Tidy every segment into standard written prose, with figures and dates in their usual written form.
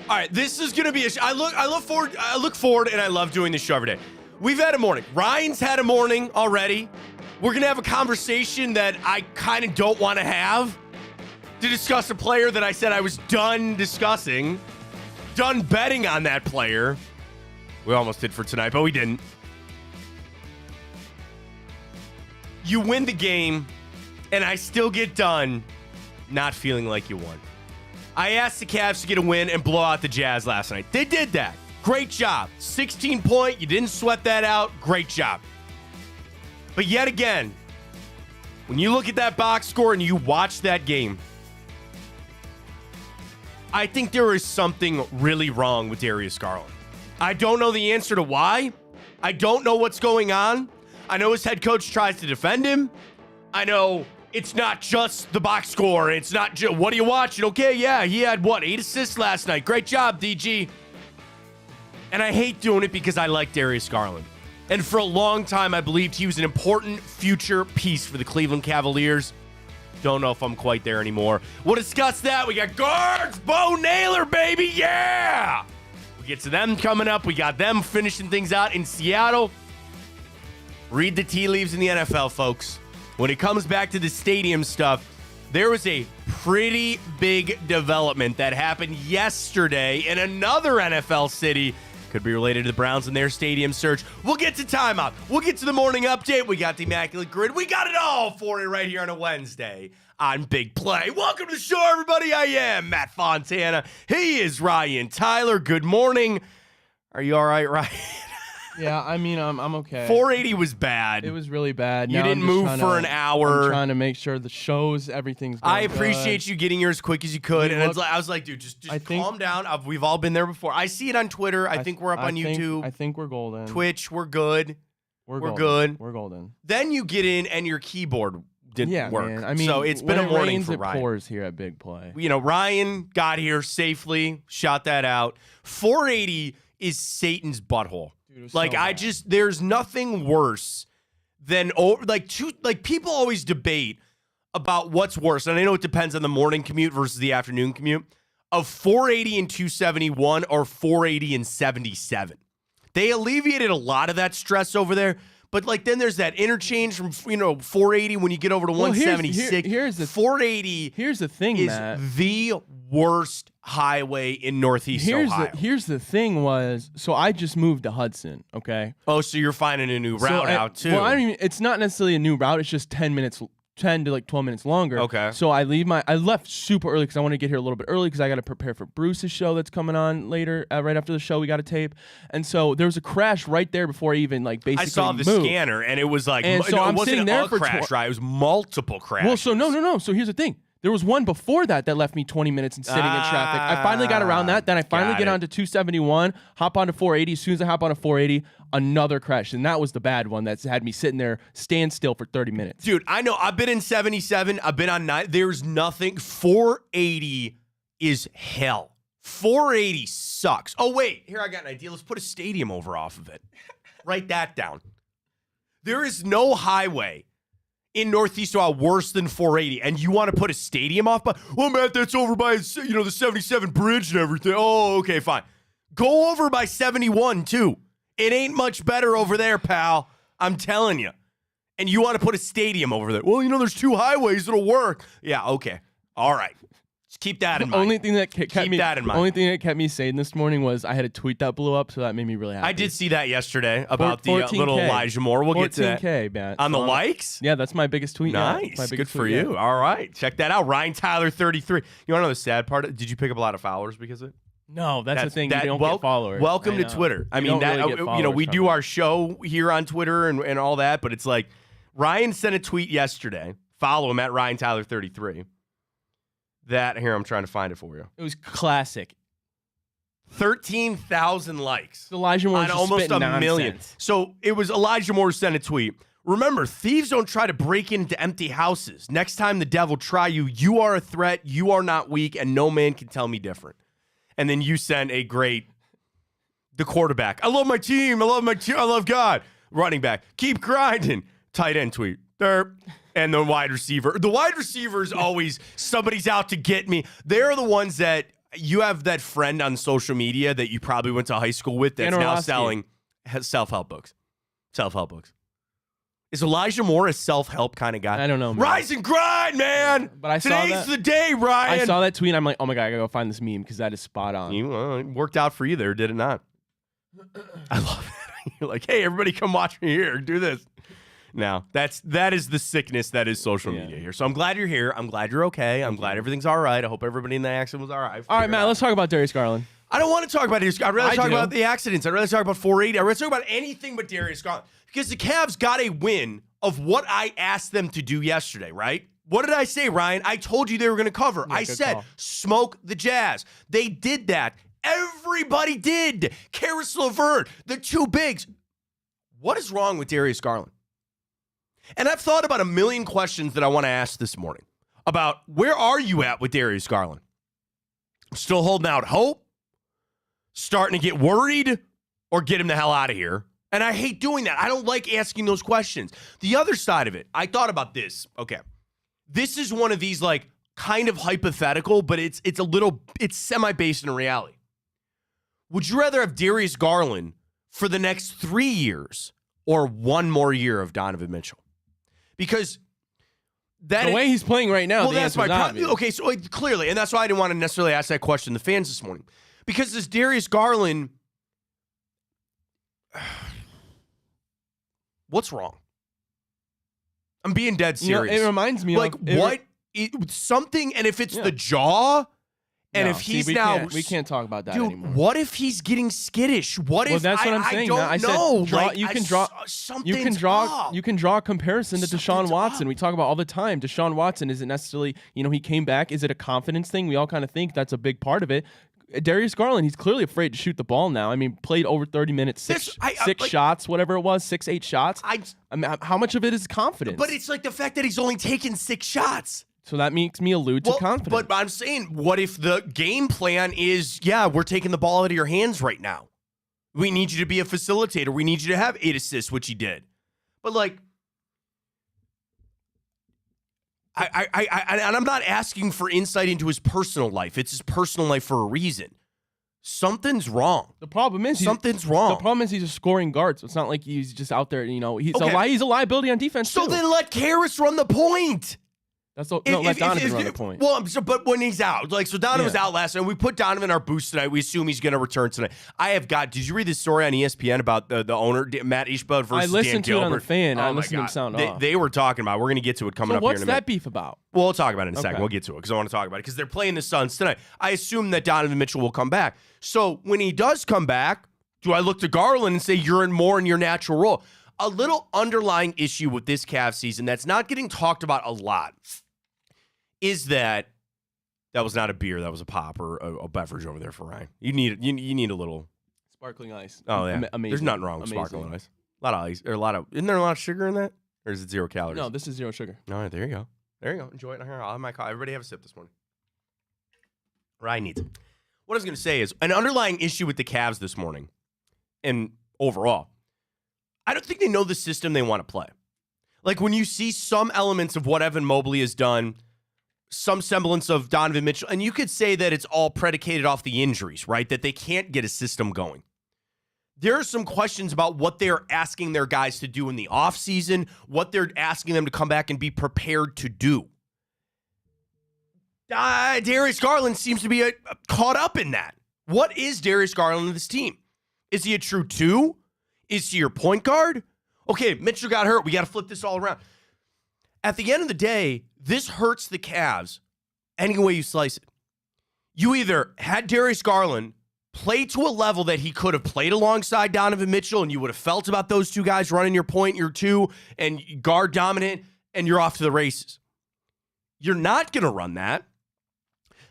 All right, this is gonna be I look forward, and I love doing this show every day. We've had a morning. Ryan's had a morning already. We're gonna have a conversation that I kind of don't want to have to discuss a player that I said I was done discussing, done betting on that player. We almost did for tonight, but we didn't. You win the game, and I still get done not feeling like you won. I asked the Cavs to get a win and blow out the Jazz last night. They did that. Great job. 16-point. You didn't sweat that out. Great job. But yet again, when you look at that box score and you watch that game, I think there is something really wrong with Darius Garland. I don't know the answer to why. I don't know what's going on. I know his head coach tries to defend him. I know it's not just the box score. It's not just, what are you watching? Okay, yeah, he had, 8 assists last night. Great job, DG. And I hate doing it because I like Darius Garland. And for a long time, I believed he was an important future piece for the Cleveland Cavaliers. Don't know if I'm quite there anymore. We'll discuss that. We got guards, Bo Naylor, baby, yeah! We get to them coming up. We got them finishing things out in Seattle. Read the tea leaves in the NFL, folks. When it comes back to the stadium stuff, there was a pretty big development that happened yesterday in another NFL city. Could be related to the Browns and their stadium search. We'll get to timeout. We'll get to the morning update. We got the Immaculate Grid. We got it all for you right here on a Wednesday on Big Play. Welcome to the show, everybody. I am Matt Fontana. He is Ryan Tyler. Good morning. Are you all right, Ryan? Yeah, I mean, I'm okay. 480 was bad. It was really bad. You didn't move for an hour. I'm trying to make sure the shows, everything's going I appreciate good. you getting here as quick as you could. And I was like, dude, just calm down. We've all been there before. I see it on Twitter. I think we're up on YouTube. I think we're golden. Twitch, we're good. We're good. We're golden. Then you get in and your keyboard didn't work. Man. I mean, so it's been a morning for it Ryan. pours here at Big Play. You know, Ryan got here safely, shot that out. 480 is Satan's butthole. Dude, like so there's nothing worse than people always debate about what's worse, and I know it depends on the morning commute versus the afternoon commute, of 480 and 271 or 480 and 77. They alleviated a lot of that stress over there, but then there's that interchange from 480 when you get over to 176. Here's the 480. Here's the thing, is Matt. The worst highway in Northeast Ohio. Here's the thing so I just moved to Hudson, okay? Oh, so you're finding a new route out too. Well, it's not necessarily a new route. It's just 10 to 12 minutes longer. Okay. So I left super early because I want to get here a little bit early because I got to prepare for Bruce's show that's coming on later. Right after the show, we got to tape. And so there was a crash right there before I even basically I saw the moved. Scanner and it was like, and so I'm sitting there for crash, right? It was multiple crashes. Well, so no. So here's the thing. There was one before that left me 20 minutes and sitting in traffic. I finally got around that. Then I finally get onto 271, hop onto 480. As soon as I hop onto 480, another crash. And that was the bad one that's had me sitting there, stand still for 30 minutes. Dude, I know. I've been in 77. I've been on 9. There's nothing. 480 is hell. 480 sucks. Oh, wait. Here, I got an idea. Let's put a stadium over off of it. Write that down. There is no highway in Northeast Ohio worse than 480, and you want to put a stadium off? But well, Matt, that's over by the 77 bridge and everything. Oh, okay, fine. Go over by 71 too. It ain't much better over there, pal. I'm telling you. And you want to put a stadium over there? Well, there's two highways that'll work. Yeah, okay, all right. Just keep that in mind. Only thing that kept me sane this morning was I had a tweet that blew up, so that made me really happy. I did see that yesterday about the little Elijah Moore. We'll get to that. 14K, man. On the likes? Yeah, that's my biggest tweet. Nice. My Good for you. All right. Check that out. Ryan Tyler 33. You want to know the sad part? Did you pick up a lot of followers because of it? No, that's the thing. You don't get followers. Welcome to Twitter. I mean, we do our show here on Twitter and all that, but it's like Ryan sent a tweet yesterday. Follow him at Ryan Tyler 33. Here, I'm trying to find it for you. It was classic. 13,000 likes. Elijah Moore on almost a million. So it was Elijah Moore sent a tweet. Remember, thieves don't try to break into empty houses. Next time the devil try you, you are a threat, you are not weak, and no man can tell me different. And then you sent the quarterback. I love my team. I love God. Running back. Keep grinding. Tight end tweet. Derp. And the wide receiver. The wide receiver is always somebody's out to get me. They're the ones that you have that friend on social media that you probably went to high school with that's now selling self-help books. Self-help books. Is Elijah Moore a self-help kind of guy? I don't know, man. Rise and grind, man. But I saw Today's the day, Ryan. I saw that tweet. I'm like, oh my God, I gotta go find this meme because that is spot on. It worked out for you there, did it not? I love it. You're like, hey, everybody come watch me here. Do this. Now, that is the sickness that is social media here. So I'm glad you're here. I'm glad you're okay. I'm glad everything's all right. I hope everybody in the accident was all right. All right, Matt, let's talk about Darius Garland. I don't want to talk about Darius Garland. I'd rather talk about the accidents. I'd rather talk about 480. I'd rather talk about anything but Darius Garland. Because the Cavs got a win of what I asked them to do yesterday, right? What did I say, Ryan? I told you they were going to cover. I said, smoke the Jazz. They did that. Everybody did. Karis LeVert, the two bigs. What is wrong with Darius Garland? And I've thought about a million questions that I want to ask this morning about where are you at with Darius Garland? Still holding out hope? Starting to get worried? Or get him the hell out of here? And I hate doing that. I don't like asking those questions. The other side of it, I thought about this. Okay. This is one of these like kind of hypothetical, but it's semi-based in reality. Would you rather have Darius Garland for the next 3 years or one more year of Donovan Mitchell? Because the way he's playing right now, the answer is obvious. Okay, so clearly, and that's why I didn't want to necessarily ask that question to the fans this morning. Because this Darius Garland, what's wrong? I'm being dead serious. It reminds me like something, and if it's the jaw, and if he's we can't talk about that anymore. What if he's getting skittish? What if that's what I'm saying. I know. Said, you can draw a comparison to Deshaun Watson. We talk about all the time. Deshaun Watson isn't necessarily, he came back. Is it a confidence thing? We all kind of think that's a big part of it. Darius Garland, he's clearly afraid to shoot the ball now. I mean, played over 30 minutes, six shots, whatever it was, 6-8 shots. I mean, how much of it is confidence? But it's like the fact that he's only taken 6 shots. So that makes me allude to confidence. But I'm saying, what if the game plan is, we're taking the ball out of your hands right now. We need you to be a facilitator. We need you to have 8 assists, which he did. But like, and I'm not asking for insight into his personal life. It's his personal life for a reason. Something's wrong. The problem is something's wrong. The problem is he's a scoring guard, so it's not like he's just out there. He's a liability on defense. So then let Karis run the point. Let Donovan run the point. Well, but when he's out, so Donovan was out last night. We put Donovan in our boost tonight. We assume he's going to return tonight. Did you read this story on ESPN about the owner, Matt Ishbud versus Dan Gilbert? I listened to it on the fan. I listened to him sound off. They were talking about it. We're going to get to it coming up here in a minute. What's that beef about? Well, we'll talk about it in a second. We'll get to it because I want to talk about it because they're playing the Suns tonight. I assume that Donovan Mitchell will come back. So when he does come back, do I look to Garland and say you're more in your natural role? A little underlying issue with this Cavs season that's not getting talked about a lot is that was not a beer, that was a pop or a beverage over there for Ryan. You need a little sparkling ice. Oh yeah, amazing. There's nothing wrong with sparkling ice. A lot of ice, isn't there a lot of sugar in that, or is it 0 calories? No, this is 0 sugar. All right, there you go. Enjoy it. Here, I'll have my coffee. Everybody have a sip this morning. Ryan needs it. What I was going to say is an underlying issue with the Cavs this morning, and overall, I don't think they know the system they want to play. Like when you see some elements of what Evan Mobley has done, some semblance of Donovan Mitchell, and you could say that it's all predicated off the injuries, right? That they can't get a system going. There are some questions about what they're asking their guys to do in the offseason, what they're asking them to come back and be prepared to do. Darius Garland seems to be caught up in that. What is Darius Garland in this team? Is he a true 2? Is he your point guard? Okay, Mitchell got hurt. We got to flip this all around. At the end of the day, this hurts the Cavs any way you slice it. You either had Darius Garland play to a level that he could have played alongside Donovan Mitchell, and you would have felt about those two guys running your point, your 2, and guard dominant, and you're off to the races. You're not going to run that.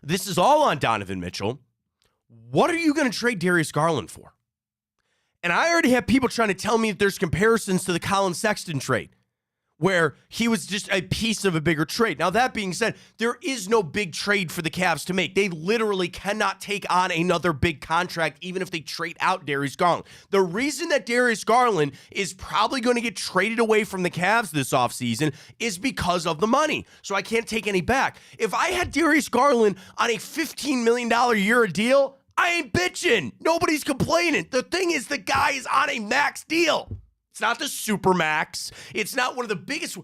This is all on Donovan Mitchell. What are you going to trade Darius Garland for? And I already have people trying to tell me that there's comparisons to the Colin Sexton trade. where he was just a piece of a bigger trade. Now, that being said, there is no big trade for the Cavs to make. They literally cannot take on another big contract, even if they trade out Darius Garland. The reason that Darius Garland is probably going to get traded away from the Cavs this offseason is because of the money. So I can't take any back. If I had Darius Garland on a $15 million a year deal, I ain't bitching. Nobody's complaining. The thing is, the guy is on a max deal. It's not the super max. It's not one of the biggest.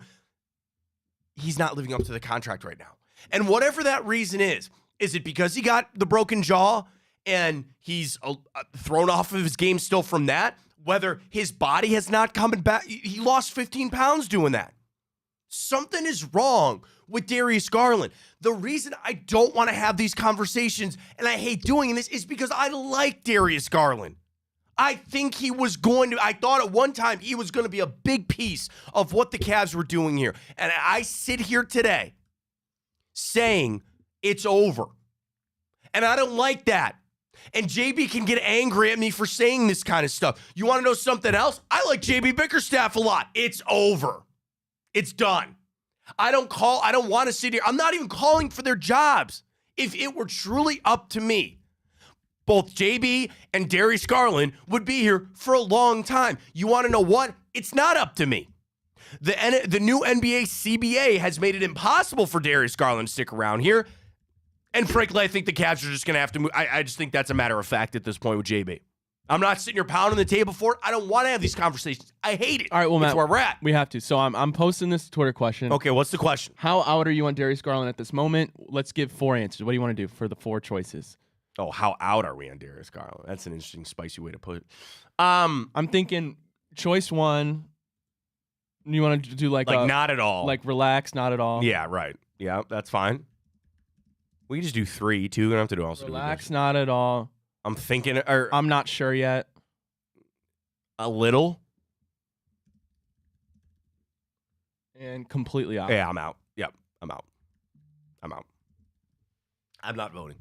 He's not living up to the contract right now. And whatever that reason is it because he got the broken jaw and he's thrown off of his game still from that? Whether his body has not come back, he lost 15 pounds doing that. Something is wrong with Darius Garland. The reason I don't want to have these conversations, and I hate doing this, is because I like Darius Garland. I think I thought at one time he was going to be a big piece of what the Cavs were doing here. And I sit here today saying it's over. And I don't like that. And JB can get angry at me for saying this kind of stuff. You want to know something else? I like JB Bickerstaff a lot. It's over. It's done. I don't want to sit here. I'm not even calling for their jobs. If it were truly up to me, both JB and Darius Garland would be here for a long time. You want to know what? It's not up to me. The new NBA CBA has made it impossible for Darius Garland to stick around here. And frankly, I think the Cavs are just going to have to move. I just think that's a matter of fact at this point with JB. I'm not sitting here pounding the table for it. I don't want to have these conversations. I hate it. All right, well, Matt, that's where we're at. We have to. So I'm posting this Twitter question. Okay, what's the question? How out are you on Darius Garland at this moment? Let's give 4 answers. What do you want to do for the 4 choices? Oh, how out are we on Darius Garland? That's an interesting, spicy way to put it. I'm thinking choice 1. You want to do like not at all. Like relax, not at all. Yeah, right. Yeah, that's fine. We can just do 3, 2. We don't have to do also. Relax, not at all. I'm thinking, or I'm not sure yet. A little. And completely out. Yeah, I'm out. Yep, I'm out. I'm not voting.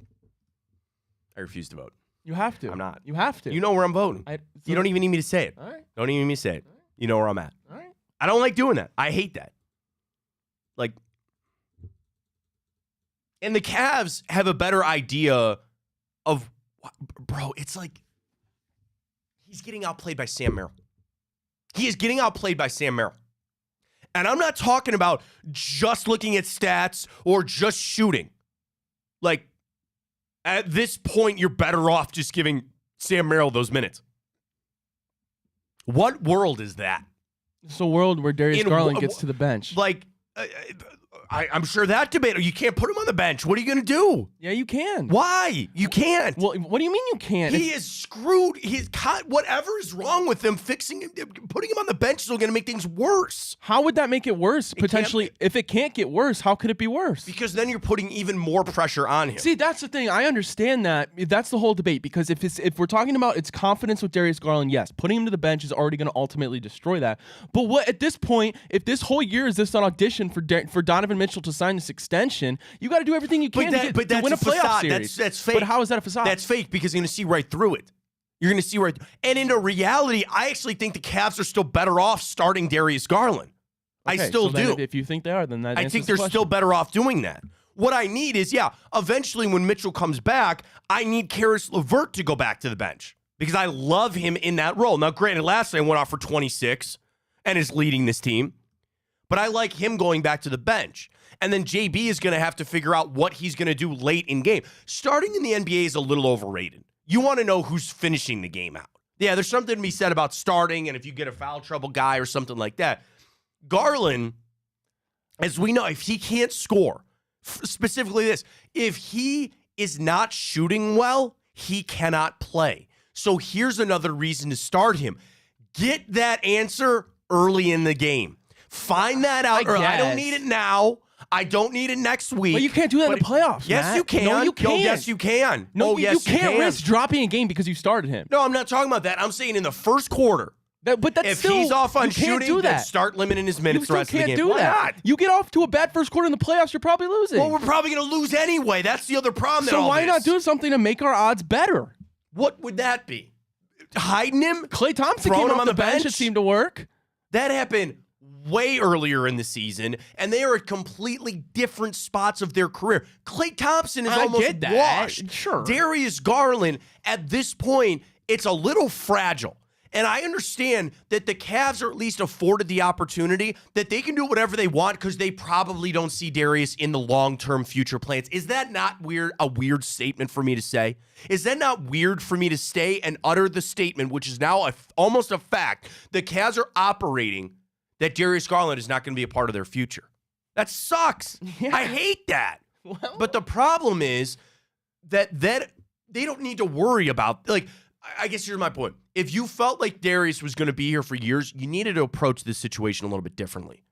I refuse to vote. You have to. I'm not. You have to. You know where I'm voting. You don't even need me to say it. All right. Don't even need me to say it. Right. You know where I'm at. All right. I don't like doing that. I hate that. Like, and the Cavs have a better idea of, bro, it's like he's getting outplayed by Sam Merrill. He is getting outplayed by Sam Merrill. And I'm not talking about just looking at stats or just shooting. Like, at this point, you're better off just giving Sam Merrill those minutes. What world is that? It's a world where Darius Garland gets to the bench. Like, I'm sure that debate, you can't put him on the bench. What are you going to do? Yeah, you can. Why? You can't. Well, what do you mean you can't? He is screwed. Whatever is wrong with him, putting him on the bench is going to make things worse. How would that make it worse? Potentially, if it can't get worse, how could it be worse? Because then you're putting even more pressure on him. See, that's the thing. I understand that. That's the whole debate. Because if we're talking about its confidence with Darius Garland, yes, putting him to the bench is already going to ultimately destroy that. But what at this point, if this whole year is this an audition for Donovan Mitchell to sign this extension, you got to do everything you can to win a playoff series. That's fake. But how is that a facade? That's fake because you're going to see right through it. You're going to see right. And in reality, I actually think the Cavs are still better off starting Darius Garland. Okay, I still do. If you think they are, then that I think they're still better off doing that. What I need is, eventually when Mitchell comes back, I need Karis LeVert to go back to the bench because I love him in that role. Now, granted, last night went off for 26 and is leading this team, but I like him going back to the bench. And then JB is going to have to figure out what he's going to do late in game. Starting in the NBA is a little overrated. You want to know who's finishing the game out. Yeah, there's something to be said about starting and if you get a foul trouble guy or something like that. Garland, as we know, if he can't score, specifically this, if he is not shooting well, he cannot play. So here's another reason to start him. Get that answer early in the game. Find that out. I don't need it now. I don't need it next week. But you can't do that in the playoffs. Yes, Matt. you can. No, you can't. Yes, you can. No, yes, you can't risk dropping a game because you started him. No, I'm not talking about that. I'm saying in the first quarter. But that's if still, he's off on you can't shooting, do that. then start limiting his minutes the rest of the game. You still can't do that. You get off to a bad first quarter in the playoffs, you're probably losing. Well, we're probably going to lose anyway. That's the other problem. So why not do something to make our odds better? What would that be? Hiding him? Klay Thompson came off the bench. It seemed to work. That happened way earlier in the season, and they are at completely different spots of their career. Klay Thompson is almost washed. Sure. Darius Garland, at this point, it's a little fragile. And I understand that the Cavs are at least afforded the opportunity that they can do whatever they want because they probably don't see Darius in the long-term future plans. Is that not weird? A weird statement for me to say? Is that not weird for me to stay and utter the statement, which is now almost a fact, the Cavs are operating that Darius Garland is not going to be a part of their future? That sucks. Yeah. I hate that. Well, But the problem is that they don't need to worry about, like, I guess here's my point. If you felt like Darius was going to be here for years, you needed to approach this situation a little bit differently.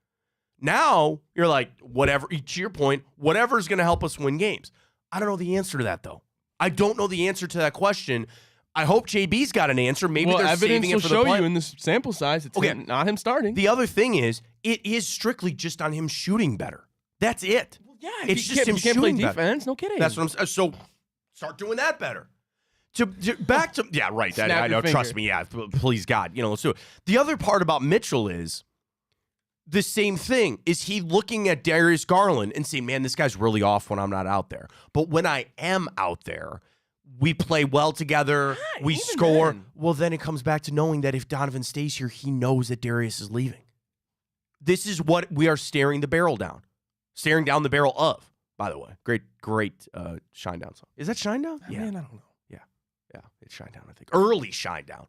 Now, you're like, whatever, to your point, whatever is going to help us win games. I don't know the answer to that, though. I don't know the answer to that question. I hope JB's got an answer. Maybe they're saving it will for the show play. you in this sample size. It's Okay. not him starting. The other thing is, it is strictly just on him shooting better. That's it. Well, yeah, It's just him you can't play shooting better. defense. No kidding. That's what I'm saying. So start doing that better. Back to yeah, right. That, Snap I know. your Trust finger. me. Yeah, please God. Let's do it. The other part about Mitchell is the same thing. Is he looking at Darius Garland and saying, "Man, this guy's really off when I'm not out there." But when I am out there, we play well together. We even score. then. Well, then it comes back to knowing that if Donovan stays here, he knows that Darius is leaving. This is what we are staring the barrel down. Staring down the barrel of, by the way. Great Shinedown song. Is that Shinedown? Man, I don't know. Yeah, it's Shinedown, I think. Early Shinedown.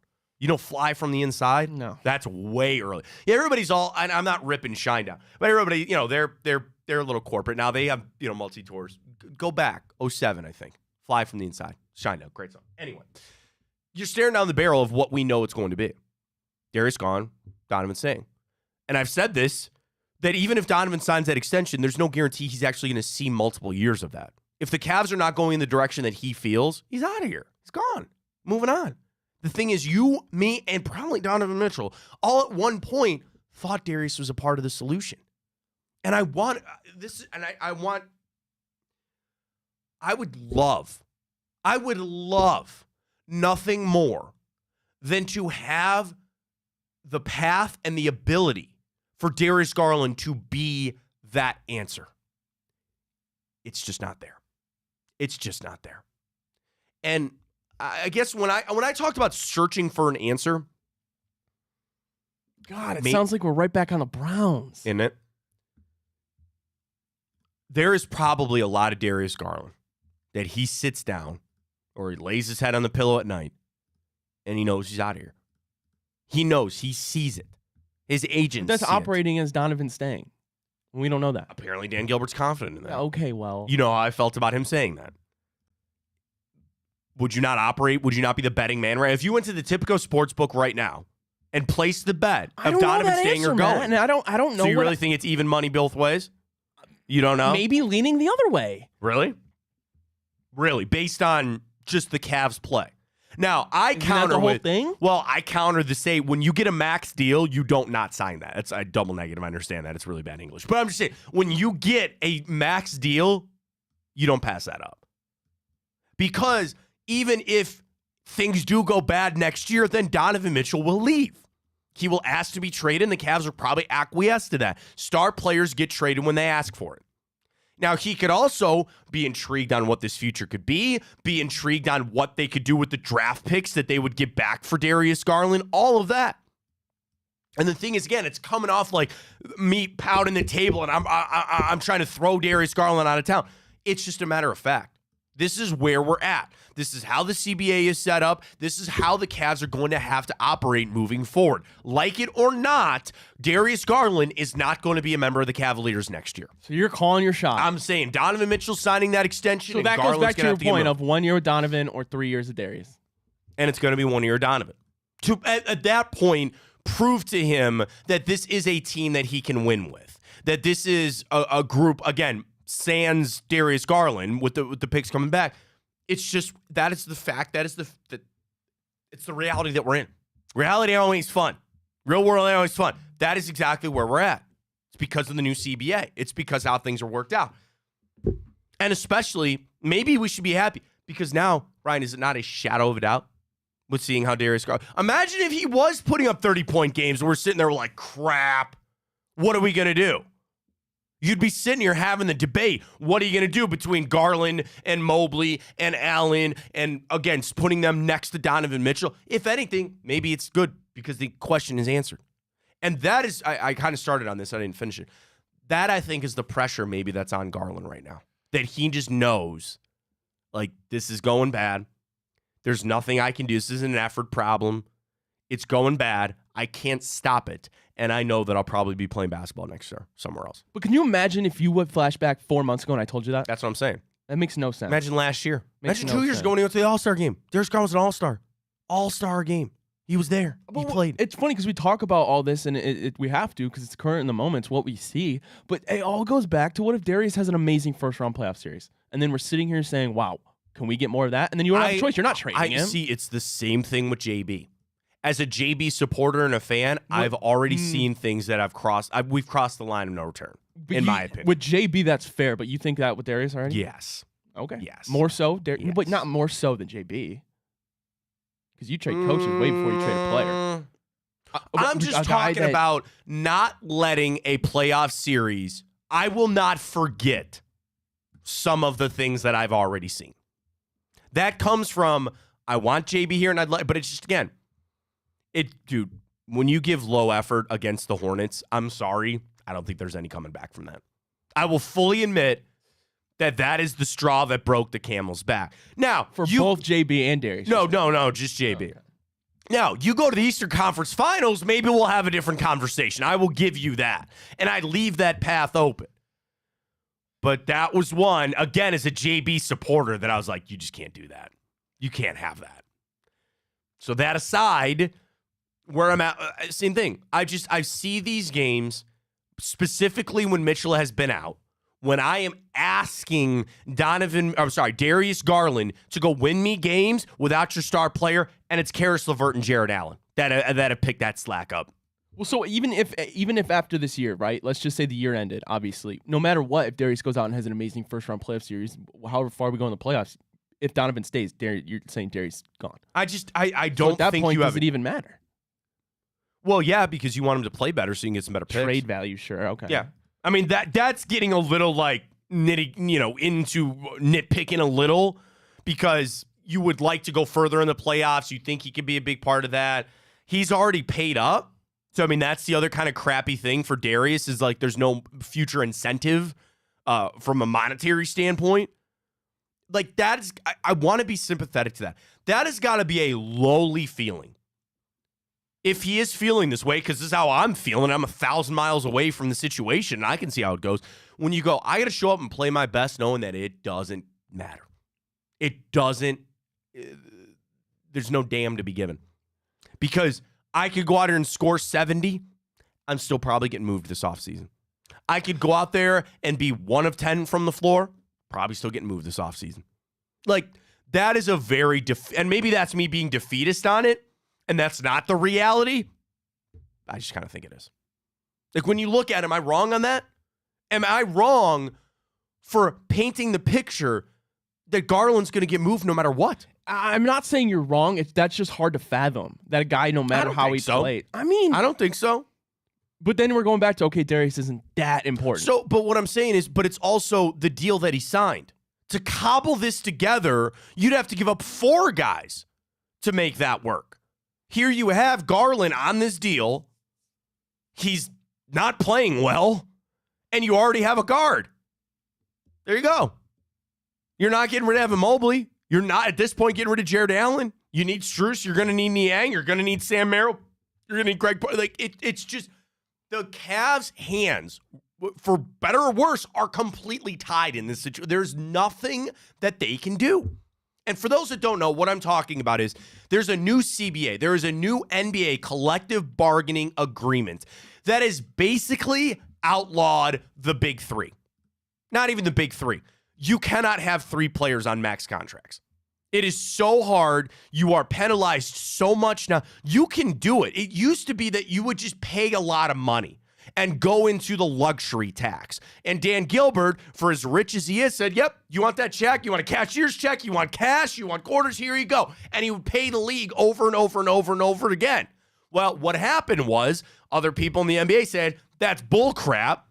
Fly from the inside? No. That's way early. Yeah, everybody's all, and I'm not ripping Shinedown, but everybody, they're a little corporate. Now they have, multi-tours. Go back, 07, I think. Fly from the inside. Shinedown, great song. Anyway, you're staring down the barrel of what we know it's going to be. Darius gone, Donovan staying. And I've said this, that even if Donovan signs that extension, there's no guarantee he's actually going to see multiple years of that. If the Cavs are not going in the direction that he feels, he's out of here. He's gone. Moving on. The thing is, you, me, and probably Donovan Mitchell all at one point thought Darius was a part of the solution. And I want this, and I would love nothing more than to have the path and the ability for Darius Garland to be that answer. It's just not there. It's just not there. And I guess when I talked about searching for an answer, God, it sounds like we're right back on the Browns. Isn't it? There is probably a lot of Darius Garland that he sits down or he lays his head on the pillow at night and he knows he's out of here. He knows. He sees it. His agent That's see operating as Donovan staying. We don't know that. Apparently, Dan Gilbert's confident in that. Okay, well. You know how I felt about him saying that. Would you not operate? Would you not be the betting man, right? If you went to the Tipico Sportsbook right now and placed the bet of Donovan staying or going, and I don't know. So you really think it's even money both ways? You don't know? Maybe leaning the other way. Really? Really? Based on just the Cavs play. Now, I counter the whole with thing? Well, I counter to say when you get a max deal, you don't not sign that. It's a double negative. I understand that. It's really bad English. But I'm just saying, when you get a max deal, you don't pass that up. Because even if things do go bad next year, then Donovan Mitchell will leave. He will ask to be traded, and the Cavs will probably acquiesce to that. Star players get traded when they ask for it. Now, he could also be intrigued on what this future could be intrigued on what they could do with the draft picks that they would get back for Darius Garland, all of that. And the thing is, again, it's coming off like me pounding the table and I'm trying to throw Darius Garland out of town. It's just a matter of fact. This is where we're at. This is how the CBA is set up. This is how the Cavs are going to have to operate moving forward. Like it or not, Darius Garland is not going to be a member of the Cavaliers next year. So you're calling your shot. I'm saying Donovan Mitchell signing that extension. So and that goes Garland's back to gonna your have to get point moved. of 1 year with Donovan or 3 years of Darius. And it's going to be 1 year of Donovan. At that point, prove to him that this is a team that he can win with. That this is a group, again, sans Darius Garland with the picks coming back. It's just, that is the fact, it's the reality that we're in. Reality ain't always fun. Real world ain't always fun. That is exactly where we're at. It's because of the new CBA. It's because how things are worked out. And especially, maybe we should be happy because now, Ryan, is it not a shadow of a doubt with seeing how Darius Garland? Imagine if he was putting up 30-point games and we're sitting there like, crap. What are we going to do? You'd be sitting here having the debate. What are you going to do between Garland and Mobley and Allen and, again, putting them next to Donovan Mitchell? If anything, maybe it's good because the question is answered. And that is, I kind of started on this. I didn't finish it. That, I think, is the pressure maybe that's on Garland right now. That he just knows, like, this is going bad. There's nothing I can do. This isn't an effort problem. It's going bad. I can't stop it. And I know that I'll probably be playing basketball next year somewhere else. But can you imagine if you would flash back 4 months ago and I told you that? That's what I'm saying. That makes no sense. Imagine last year. Makes Imagine no 2 years sense. ago when he went to the All-Star game. Darius Garland was an All-Star. All-Star game. He was there. He played. It's funny because we talk about all this and we have to because it's current in the moment. It's what we see. But it all goes back to what if Darius has an amazing first-round playoff series? And then we're sitting here saying, wow, can we get more of that? And then you don't have a choice. You're not trading him. See, it's the same thing with JB. As a JB supporter and a fan, I've already seen things that we've crossed the line of no return, my opinion. With JB, that's fair, but you think that with Darius already? Yes. Okay. Yes. More so? Yes. But not more so than JB. Because you trade coaches way before you trade a player. I'm just talking about not letting a playoff series. I will not forget some of the things that I've already seen. That comes from, I want JB here, but it's just, again, dude, when you give low effort against the Hornets, I'm sorry. I don't think there's any coming back from that. I will fully admit that is the straw that broke the camel's back. Now, for both JB and Darius. No, just JB. Okay. Now, you go to the Eastern Conference Finals, maybe we'll have a different conversation. I will give you that. And I leave that path open. But that was one, again, as a JB supporter, that I was like, you just can't do that. You can't have that. So that aside, where I'm at, same thing. I see these games, specifically when Mitchell has been out, when I am asking Darius Garland to go win me games without your star player, and it's Karis LeVert and Jared Allen that have picked that slack up. Well, so even if after this year, right, let's just say the year ended, obviously, no matter what, if Darius goes out and has an amazing first-round playoff series, however far we go in the playoffs, if Donovan stays, you're saying Darius gone. I don't so at that think point, you have does it even matter? Well, yeah, because you want him to play better so you can get some better picks. Trade value, sure, okay. Yeah. I mean, that's getting a little like into nitpicking a little because you would like to go further in the playoffs. You think he could be a big part of that. He's already paid up. So, I mean, that's the other kind of crappy thing for Darius is like there's no future incentive from a monetary standpoint. Like I want to be sympathetic to that. That has got to be a lowly feeling. If he is feeling this way, because this is how I'm feeling, I'm 1,000 miles away from the situation, and I can see how it goes. When you go, I got to show up and play my best knowing that it doesn't matter. It doesn't, there's no damn to be given. Because I could go out here and score 70, I'm still probably getting moved this offseason. I could go out there and be 1 of 10 from the floor, probably still getting moved this offseason. Like, that is a very, and maybe that's me being defeatist on it, and that's not the reality. I just kind of think it is. Like, when you look at it, am I wrong on that? Am I wrong for painting the picture that Garland's going to get moved no matter what? I'm not saying you're wrong. That's just hard to fathom. That a guy, no matter how he played. I mean, I don't think so. But then we're going back to, okay, Darius isn't that important. So, but what I'm saying is, but it's also the deal that he signed. To cobble this together, you'd have to give up 4 guys to make that work. Here you have Garland on this deal. He's not playing well, and you already have a guard. There you go. You're not getting rid of Evan Mobley. You're not, at this point, getting rid of Jared Allen. You need Strus. You're going to need Niang. You're going to need Sam Merrill. You're going to need Greg. Like, it's just the Cavs' hands, for better or worse, are completely tied in this situation. There's nothing that they can do. And for those that don't know, what I'm talking about is there's a new CBA. There is a new NBA collective bargaining agreement that has basically outlawed the big 3. Not even the big 3. You cannot have 3 players on max contracts. It is so hard. You are penalized so much now. You can do it. It used to be that you would just pay a lot of money and go into the luxury tax. And Dan Gilbert, for as rich as he is, said, yep, you want that check? You want a cashier's check? You want cash? You want quarters? Here you go. And he would pay the league over and over and over and over again. Well, what happened was other people in the NBA said, That's bull crap.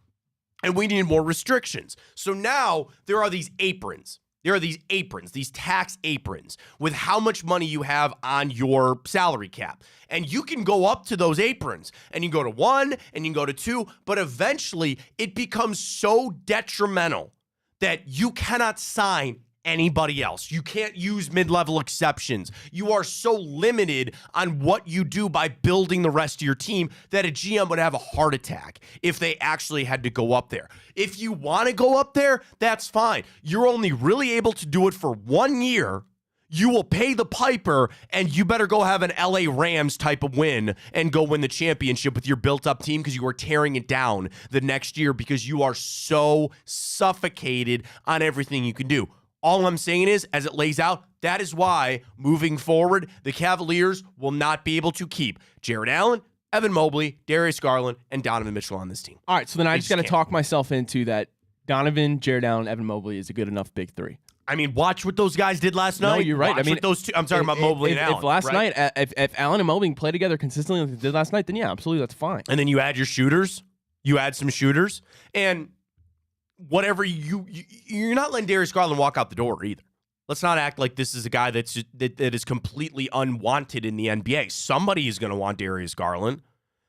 And we need more restrictions. So now there are these aprons. There are these aprons, these tax aprons with how much money you have on your salary cap. And you can go up to those aprons and you can go to 1 and you can go to 2, but eventually it becomes so detrimental that you cannot sign anybody else. You can't use mid-level exceptions. You are so limited on what you do by building the rest of your team that a GM would have a heart attack if they actually had to go up there. If you want to go up there, that's fine. You're only really able to do it for 1 year. You will pay the piper, and you better go have an LA Rams type of win and go win the championship with your built-up team because you are tearing it down the next year because you are so suffocated on everything you can do. All I'm saying is, as it lays out, that is why, moving forward, the Cavaliers will not be able to keep Jared Allen, Evan Mobley, Darius Garland, and Donovan Mitchell on this team. All right, so then I just got to can't. talk myself into that Donovan, Jared Allen, Evan Mobley is a good enough big three. I mean, watch what those guys did last night. No, you're right. Watch what those two. I'm talking about Mobley and Allen. If last right? night, if Allen and Mobley play together consistently like they did last night, then yeah, absolutely, that's fine. And then you add your shooters. You add some shooters. And whatever you're not letting Darius Garland walk out the door either. Let's not act like this is a guy that is completely unwanted in the NBA. Somebody is going to want Darius Garland,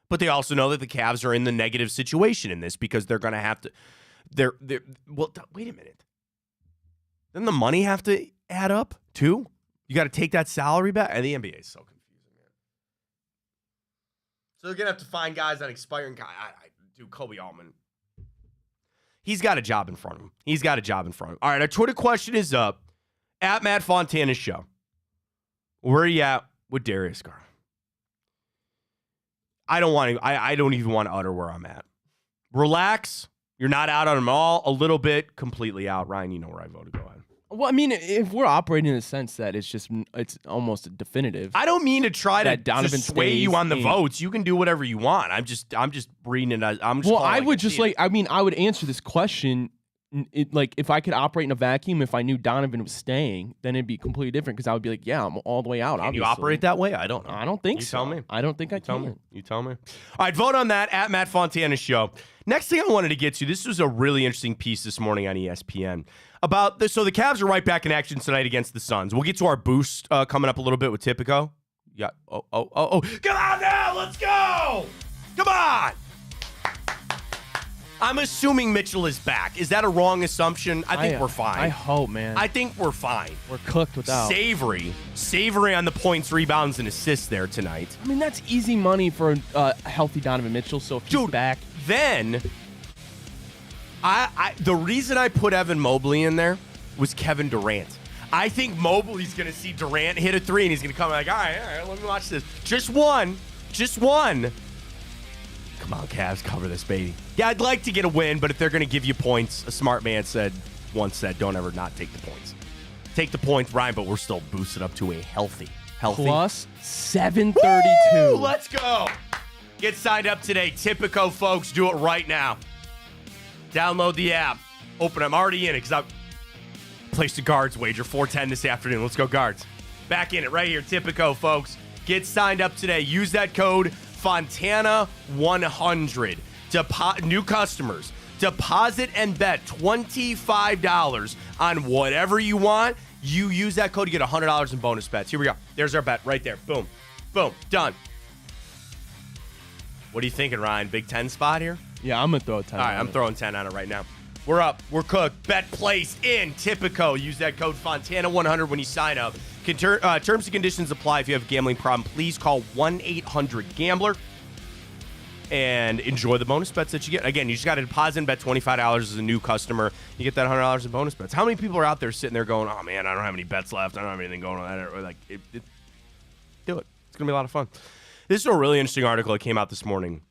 but they also know that the Cavs are in the negative situation in this because they're going to have to. Well, wait a minute. Doesn't the money have to add up too? You got to take that salary back, and the NBA is so confusing, man. So they're gonna have to find guys on expiring. Dude, Kobe Altman. He's got a job in front of him. All right, our Twitter question is up. At Matt Fontana Show. Where are you at with Darius Garland? I don't even want to utter where I'm at. Relax. You're not out on him all. A little bit. Completely out. Ryan, you know where I voted. Go ahead. Well, I mean, if we're operating in a sense that it's almost definitive. I don't mean to try to Donovan sway you on the votes. You can do whatever you want. I'm just reading it. I would answer this question. If I could operate in a vacuum, if I knew Donovan was staying, then it'd be completely different because I would be like, yeah, I'm all the way out. Can you operate that way? I don't know. I don't think so. You tell me. I don't think I can. You tell me. All right, vote on that at Matt Fontana Show. Next thing I wanted to get to, this was a really interesting piece this morning on ESPN about this. So the Cavs are right back in action tonight against the Suns. We'll get to our boost coming up a little bit with Tipico. Yeah. Oh. Come on now. Let's go. Come on. I'm assuming Mitchell is back. Is that a wrong assumption? I think we're fine. I hope, man. I think we're fine. We're cooked without. Savory on the points, rebounds, and assists there tonight. I mean, that's easy money for a healthy Donovan Mitchell. So if he's back, then the reason I put Evan Mobley in there was Kevin Durant. I think Mobley's going to see Durant hit a three, and he's going to come like, all right, let me watch this. Just one. Come on, Cavs, cover this, baby. Yeah, I'd like to get a win, but if they're going to give you points, a smart man once said, don't ever not take the points. Take the points, Ryan, but we're still boosted up to a healthy. Plus 732. Woo! Let's go. Get signed up today. Tipico, folks. Do it right now. Download the app. Open. I'm already in it because I placed a Guards wager, 410 this afternoon. Let's go, Guards. Back in it right here. Tipico, folks. Get signed up today. Use that code Fontana100. New customers, deposit and bet $25 on whatever you want. You use that code, you get $100 in bonus bets. Here we go. There's our bet right there. Boom. Boom. Done. What are you thinking, Ryan? Big 10 spot here? Yeah, I'm going to throw a 10 All right, I'm throwing 10 on it right now. We're up. We're cooked. Bet placed in Tipico. Use that code Fontana100 when you sign up. Terms and conditions apply. If you have a gambling problem, please call 1-800-GAMBLER and enjoy the bonus bets that you get. Again, you just got to deposit and bet $25 as a new customer. You get that $100 in bonus bets. How many people are out there sitting there going, oh, man, I don't have any bets left. I don't have anything going on. Or like, do it. It's going to be a lot of fun. This is a really interesting article that came out this morning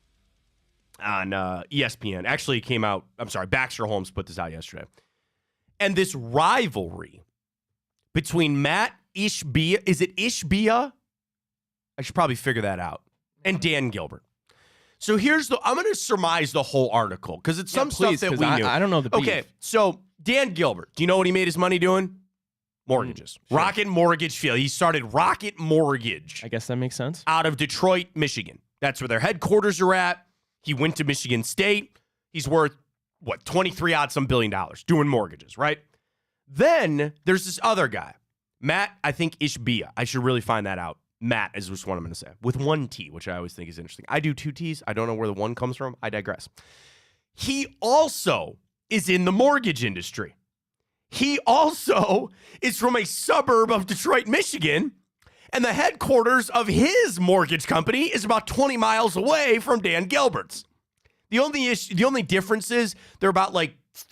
on ESPN. Actually, it came out, Baxter Holmes put this out yesterday. And this rivalry between Matt Ishbia, is it Ishbia? I should probably figure that out. And Dan Gilbert. So I'm going to surmise the whole article because it's stuff that we knew. I don't know the beef. Okay, so Dan Gilbert, do you know what he made his money doing? Mortgages. Sure. Rocket Mortgage Field. He started Rocket Mortgage. I guess that makes sense. Out of Detroit, Michigan. That's where their headquarters are at. He went to Michigan State. He's worth, 23 odd some $1 billion doing mortgages, right? Then there's this other guy, Matt, I think Ishbia. I should really find that out. Matt is just what I'm going to say, with one T, which I always think is interesting. I do two T's. I don't know where the one comes from. I digress. He also is in the mortgage industry. He also is from a suburb of Detroit, Michigan, and the headquarters of his mortgage company is about 20 miles away from Dan Gilbert's. The only difference is they're about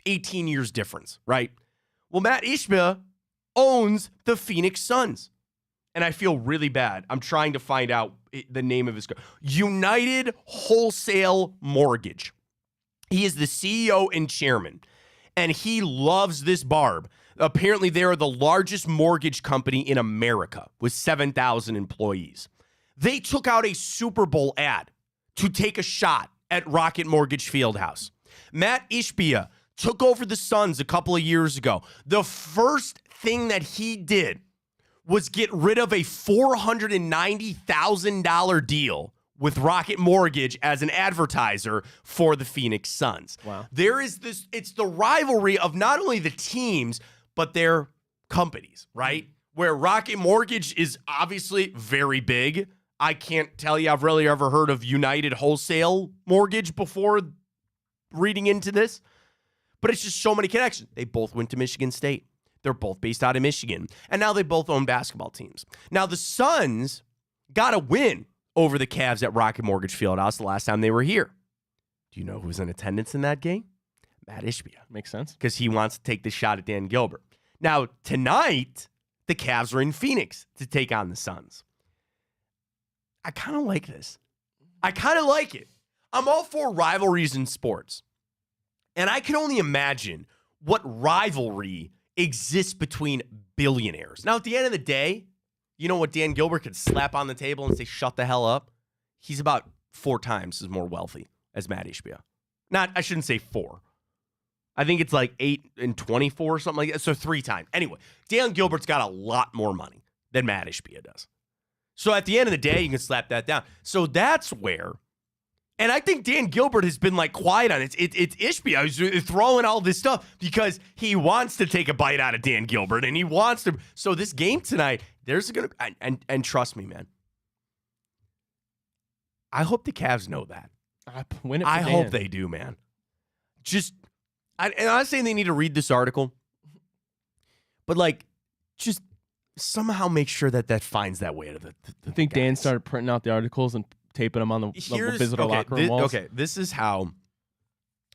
18 years difference, right? Well, Matt Ishbia owns the Phoenix Suns. And I feel really bad. I'm trying to find out the name of his United Wholesale Mortgage. He is the CEO and chairman, and he loves this barb. Apparently, they are the largest mortgage company in America with 7,000 employees. They took out a Super Bowl ad to take a shot at Rocket Mortgage Fieldhouse. Matt Ishbia took over the Suns a couple of years ago. The first thing that he did was get rid of a $490,000 deal with Rocket Mortgage as an advertiser for the Phoenix Suns. Wow. There is this, it's the rivalry of not only the teams, but their companies, right? Where Rocket Mortgage is obviously very big. I can't tell you I've really ever heard of United Wholesale Mortgage before reading into this, but it's just so many connections. They both went to Michigan State. They're both based out of Michigan. And now they both own basketball teams. Now, the Suns got a win over the Cavs at Rocket Mortgage Fieldhouse the last time they were here. Do you know who was in attendance in that game? Matt Ishbia. Makes sense. Because he wants to take the shot at Dan Gilbert. Now, tonight, the Cavs are in Phoenix to take on the Suns. I kind of like this. I kind of like it. I'm all for rivalries in sports. And I can only imagine what rivalry exists between billionaires. Now, at the end of the day, you know what Dan Gilbert could slap on the table and say, shut the hell up? He's about 4 times as more wealthy as Matt Ishbia. I shouldn't say 4. I think it's 8 and 24 or something like that. So 3 times. Anyway, Dan Gilbert's got a lot more money than Matt Ishbia does. So at the end of the day, you can slap that down. So that's where, and I think Dan Gilbert has been quiet on it. It's Ishbia who's throwing all this stuff because he wants to take a bite out of Dan Gilbert and he wants to. So this game tonight, there's going to, and trust me, man, I hope the Cavs know that. Win it for I Dan. hope they do, man. And I'm not saying they need to read this article, but just somehow make sure that finds that way to the I think guys. Dan started printing out the articles and taping them on the visitor locker room walls. Okay, this is how,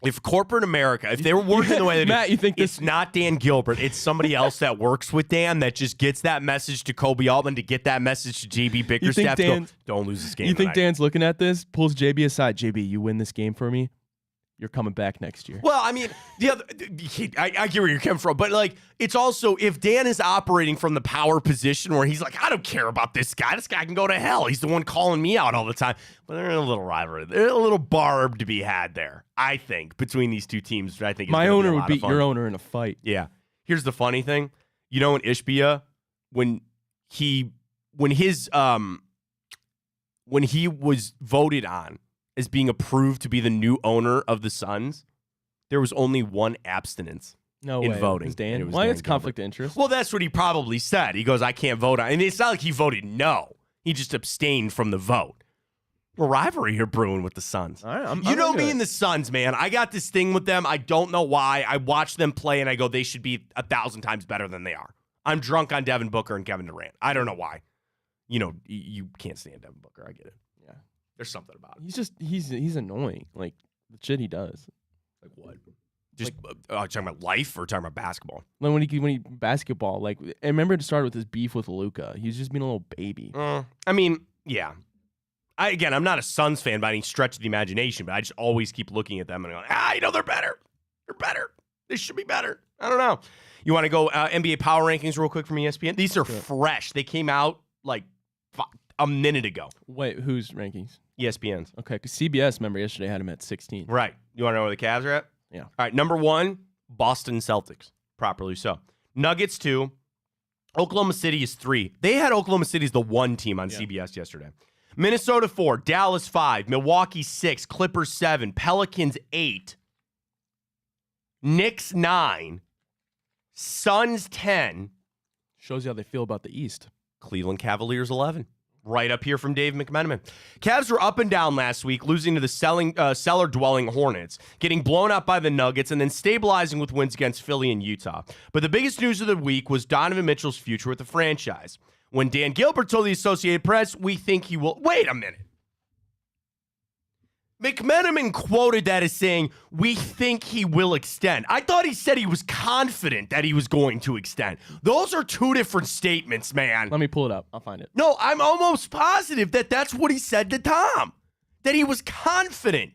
if corporate America, if they were working the way they do, Matt, you think it's not Dan Gilbert, it's somebody else that works with Dan that just gets that message to Kobe Altman to get that message to JB Bickerstaff. Don't lose this game. You think tonight. Dan's looking at this, pulls JB aside? JB, you win this game for me, you're coming back next year. Well, I mean, I get where you're coming from, but it's also if Dan is operating from the power position where he's I don't care about this guy. This guy can go to hell. He's the one calling me out all the time. But they're in a little rivalry. They're a little barb to be had there, I think, between these two teams. Which I think my owner would beat your owner in a fight. Yeah. Here's the funny thing. You know, in Ishbia, when he was voted on as being approved to be the new owner of the Suns, there was only one abstinence in voting. It's Dan. And it was Why? Dan It's conflict of interest. Well, that's what he probably said. He goes, I can't vote on. And it's not like he voted no. He just abstained from the vote. A rivalry here brewing with the Suns. All right, You know me and the Suns, man. I got this thing with them. I don't know why. I watch them play and I go, they should be 1,000 times better than they are. I'm drunk on Devin Booker and Kevin Durant. I don't know why. You know, you can't stand Devin Booker. I get it. Yeah. There's something about it. He's annoying. The shit he does. Like what? Just talking about life or talking about basketball? When he basketball, I remember it started with his beef with Luka. He was just being a little baby. I mean, yeah. I'm not a Suns fan by any stretch of the imagination, but I just always keep looking at them and going, they're better. They're better. They should be better. I don't know. You want to go NBA power rankings real quick from ESPN? These are fresh. They came out a minute ago. Wait, whose rankings? ESPN's. Okay, because CBS, remember, yesterday had him at 16. Right. You want to know where the Cavs are at? Yeah. All right, number 1, Boston Celtics. Properly so. Nuggets 2. Oklahoma City is 3. They had Oklahoma City as the 1 team on CBS yesterday. Minnesota 4, Dallas 5, Milwaukee 6, Clippers 7, Pelicans 8, Knicks 9, Suns 10, Shows you how they feel about the East. Cleveland Cavaliers 11. Right up here from Dave McMenamin. Cavs were up and down last week, losing to the cellar-dwelling Hornets, getting blown out by the Nuggets, and then stabilizing with wins against Philly and Utah. But the biggest news of the week was Donovan Mitchell's future with the franchise. When Dan Gilbert told the Associated Press, we think he will... Wait a minute. McMenamin quoted that as saying, we think he will extend. I thought he said he was confident that he was going to extend. Those are two different statements, man. Let me pull it up. I'll find it. No, I'm almost positive that that's what he said to Tom, that he was confident.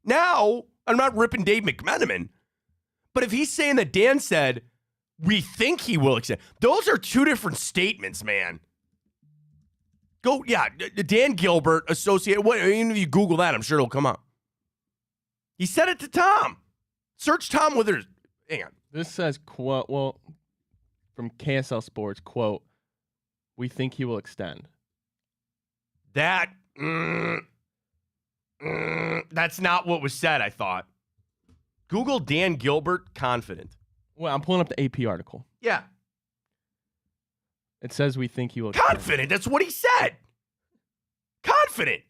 Now, I'm not ripping Dave McMenamin, but if he's saying that Dan said, we think he will extend, those are two different statements, man. Go, yeah, Dan Gilbert, associated. Even if you Google that, I'm sure it'll come up. He said it to Tom. Search Tom Withers. Hang on. This says, quote, well, from KSL Sports, quote, we think he will extend. That, that's not what was said, I thought. Google Dan Gilbert confident. Well, I'm pulling up the AP article. Yeah. It says we think he will extend. Confident. That's what he said. Confident.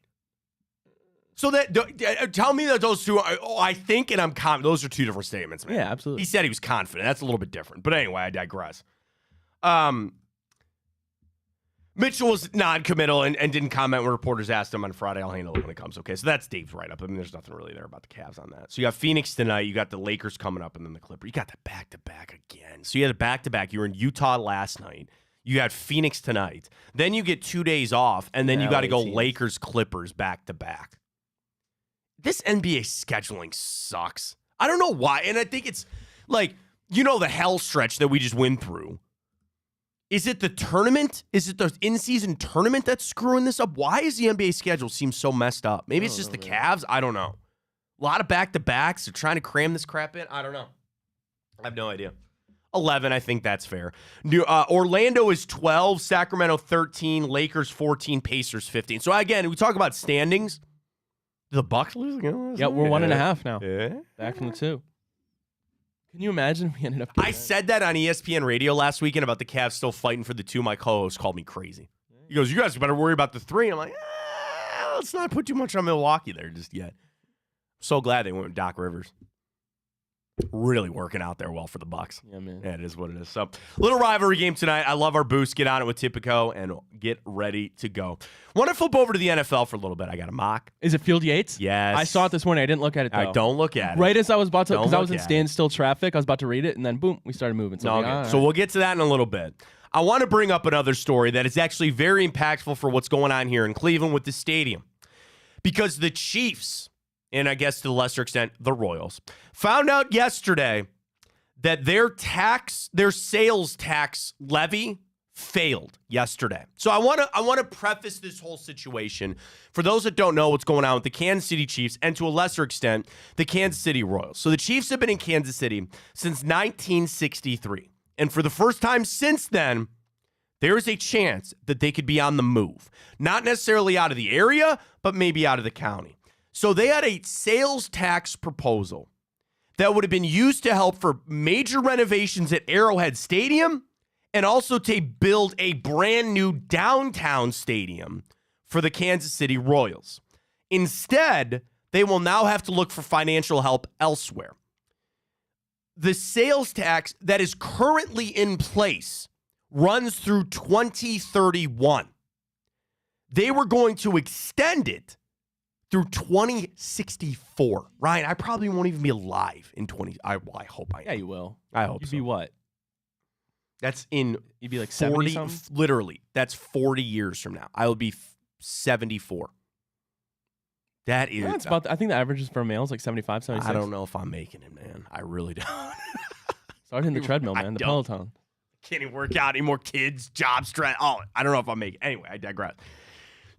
So that tell me that those two are, I think and I'm confident. Those are two different statements, man. Yeah, absolutely. He said he was confident. That's a little bit different. But anyway, I digress. Mitchell was non-committal and didn't comment when reporters asked him on Friday. I'll handle it when it comes. Okay, so that's Dave's write-up. I mean, there's nothing really there about the Cavs on that. So you got Phoenix tonight. You got the Lakers coming up and then the Clippers. You got the back-to-back again. So you had a back-to-back. You were in Utah last night. You got Phoenix tonight. Then you get 2 days off, and then you got to go Lakers, Clippers back-to-back. This NBA scheduling sucks. I don't know why, and I think it's like, you know, the hell stretch that we just went through. Is it the tournament? Is it the in-season tournament that's screwing this up? Why is the NBA schedule seem so messed up? Maybe it's just the Cavs. I don't know. A lot of back-to-backs. They're trying to cram this crap in. I don't know. I have no idea. 11, I think that's fair. Orlando is 12, Sacramento 13, Lakers 14, Pacers 15. So again, we talk about standings. The Bucks losing? Yeah, we're 1.5 now. Yeah. Back from the 2. Can you imagine we ended up... I said that on ESPN radio last weekend about the Cavs still fighting for the 2. My co-host called me crazy. He goes, you guys better worry about the 3. I'm like, let's not put too much on Milwaukee there just yet. So glad they went with Doc Rivers. Really working out there well for the Bucks. Yeah, man. Yeah, it is what it is. So, little rivalry game tonight. I love our boost. Get on it with Tipico and get ready to go. Want to flip over to the NFL for a little bit. I got a mock. Is it Field Yates? Yes. I saw it this morning. I didn't look at it, though. All right, don't look at it. Right as I was about to, because I was in at it. standstill traffic, I was about to read it, and then boom, we started moving. So, Okay. So we'll get to that in a little bit. I want to bring up another story that is actually very impactful for what's going on here in Cleveland with the stadium. Because the Chiefs, and I guess to a lesser extent, the Royals, found out yesterday that their sales tax levy failed yesterday. So I want to preface this whole situation for those that don't know what's going on with the Kansas City Chiefs and to a lesser extent the Kansas City Royals. So the Chiefs have been in Kansas City since 1963. And for the first time since then, there is a chance that they could be on the move. Not necessarily out of the area, but maybe out of the county. So they had a sales tax proposal that would have been used to help for major renovations at Arrowhead Stadium and also to build a brand new downtown stadium for the Kansas City Royals. Instead, they will now have to look for financial help elsewhere. The sales tax that is currently in place runs through 2031. They were going to extend it through 2064. Ryan, I probably won't even be alive in 20. I hope I am. Yeah, you will. I hope You'd so. be what? That's in You'd be like 40, 70-something? literally, that's 40 years from now. I will be 74. That is... Yeah, it's about, I think the average is for males like 75, 76. I don't know if I'm making it, man. I really don't. Start hitting the treadmill, I man. The don't. Peloton. Can't even work out anymore. Kids, job stress. Oh, I don't know if I'm making it. Anyway, I digress.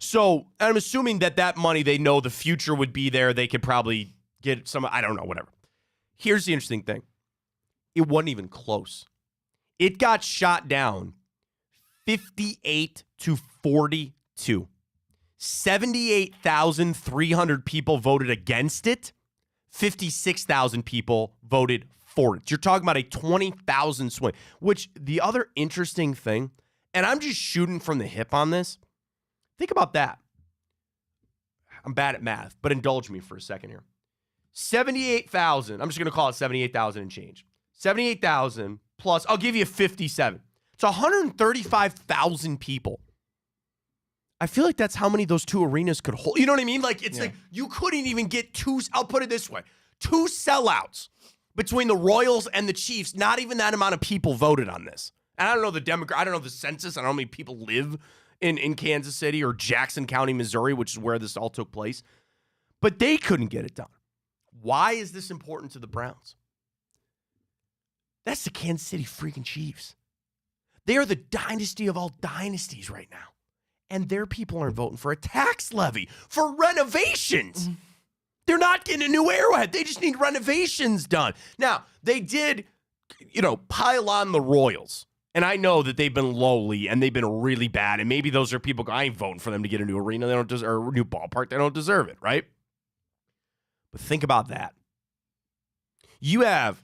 So I'm assuming that money, they know the future would be there. They could probably get some, I don't know, whatever. Here's the interesting thing. It wasn't even close. It got shot down 58-42. 78,300 people voted against it. 56,000 people voted for it. You're talking about a 20,000 swing, which the other interesting thing, and I'm just shooting from the hip on this. Think about that. I'm bad at math, but indulge me for a second here. 78,000. I'm just going to call it 78,000 and change. 78,000 plus, I'll give you 57. It's 135,000 people. I feel like that's how many those two arenas could hold. You know what I mean? Like, it's like you couldn't even get two, I'll put it this way, two sellouts between the Royals and the Chiefs. Not even that amount of people voted on this. And I don't know I don't know the census. I don't know how many people live in Kansas City or Jackson County, Missouri, which is where this all took place. But they couldn't get it done. Why is this important to the Browns? That's the Kansas City freaking Chiefs. They are the dynasty of all dynasties right now. And their people aren't voting for a tax levy for renovations. Mm-hmm. They're not getting a new Arrowhead. They just need renovations done. Now, they did, pile on the Royals. And I know that they've been lowly and they've been really bad. And maybe those are people, I ain't voting for them to get a new arena. They don't deserve, or a new ballpark. They don't deserve it, right? But think about that. You have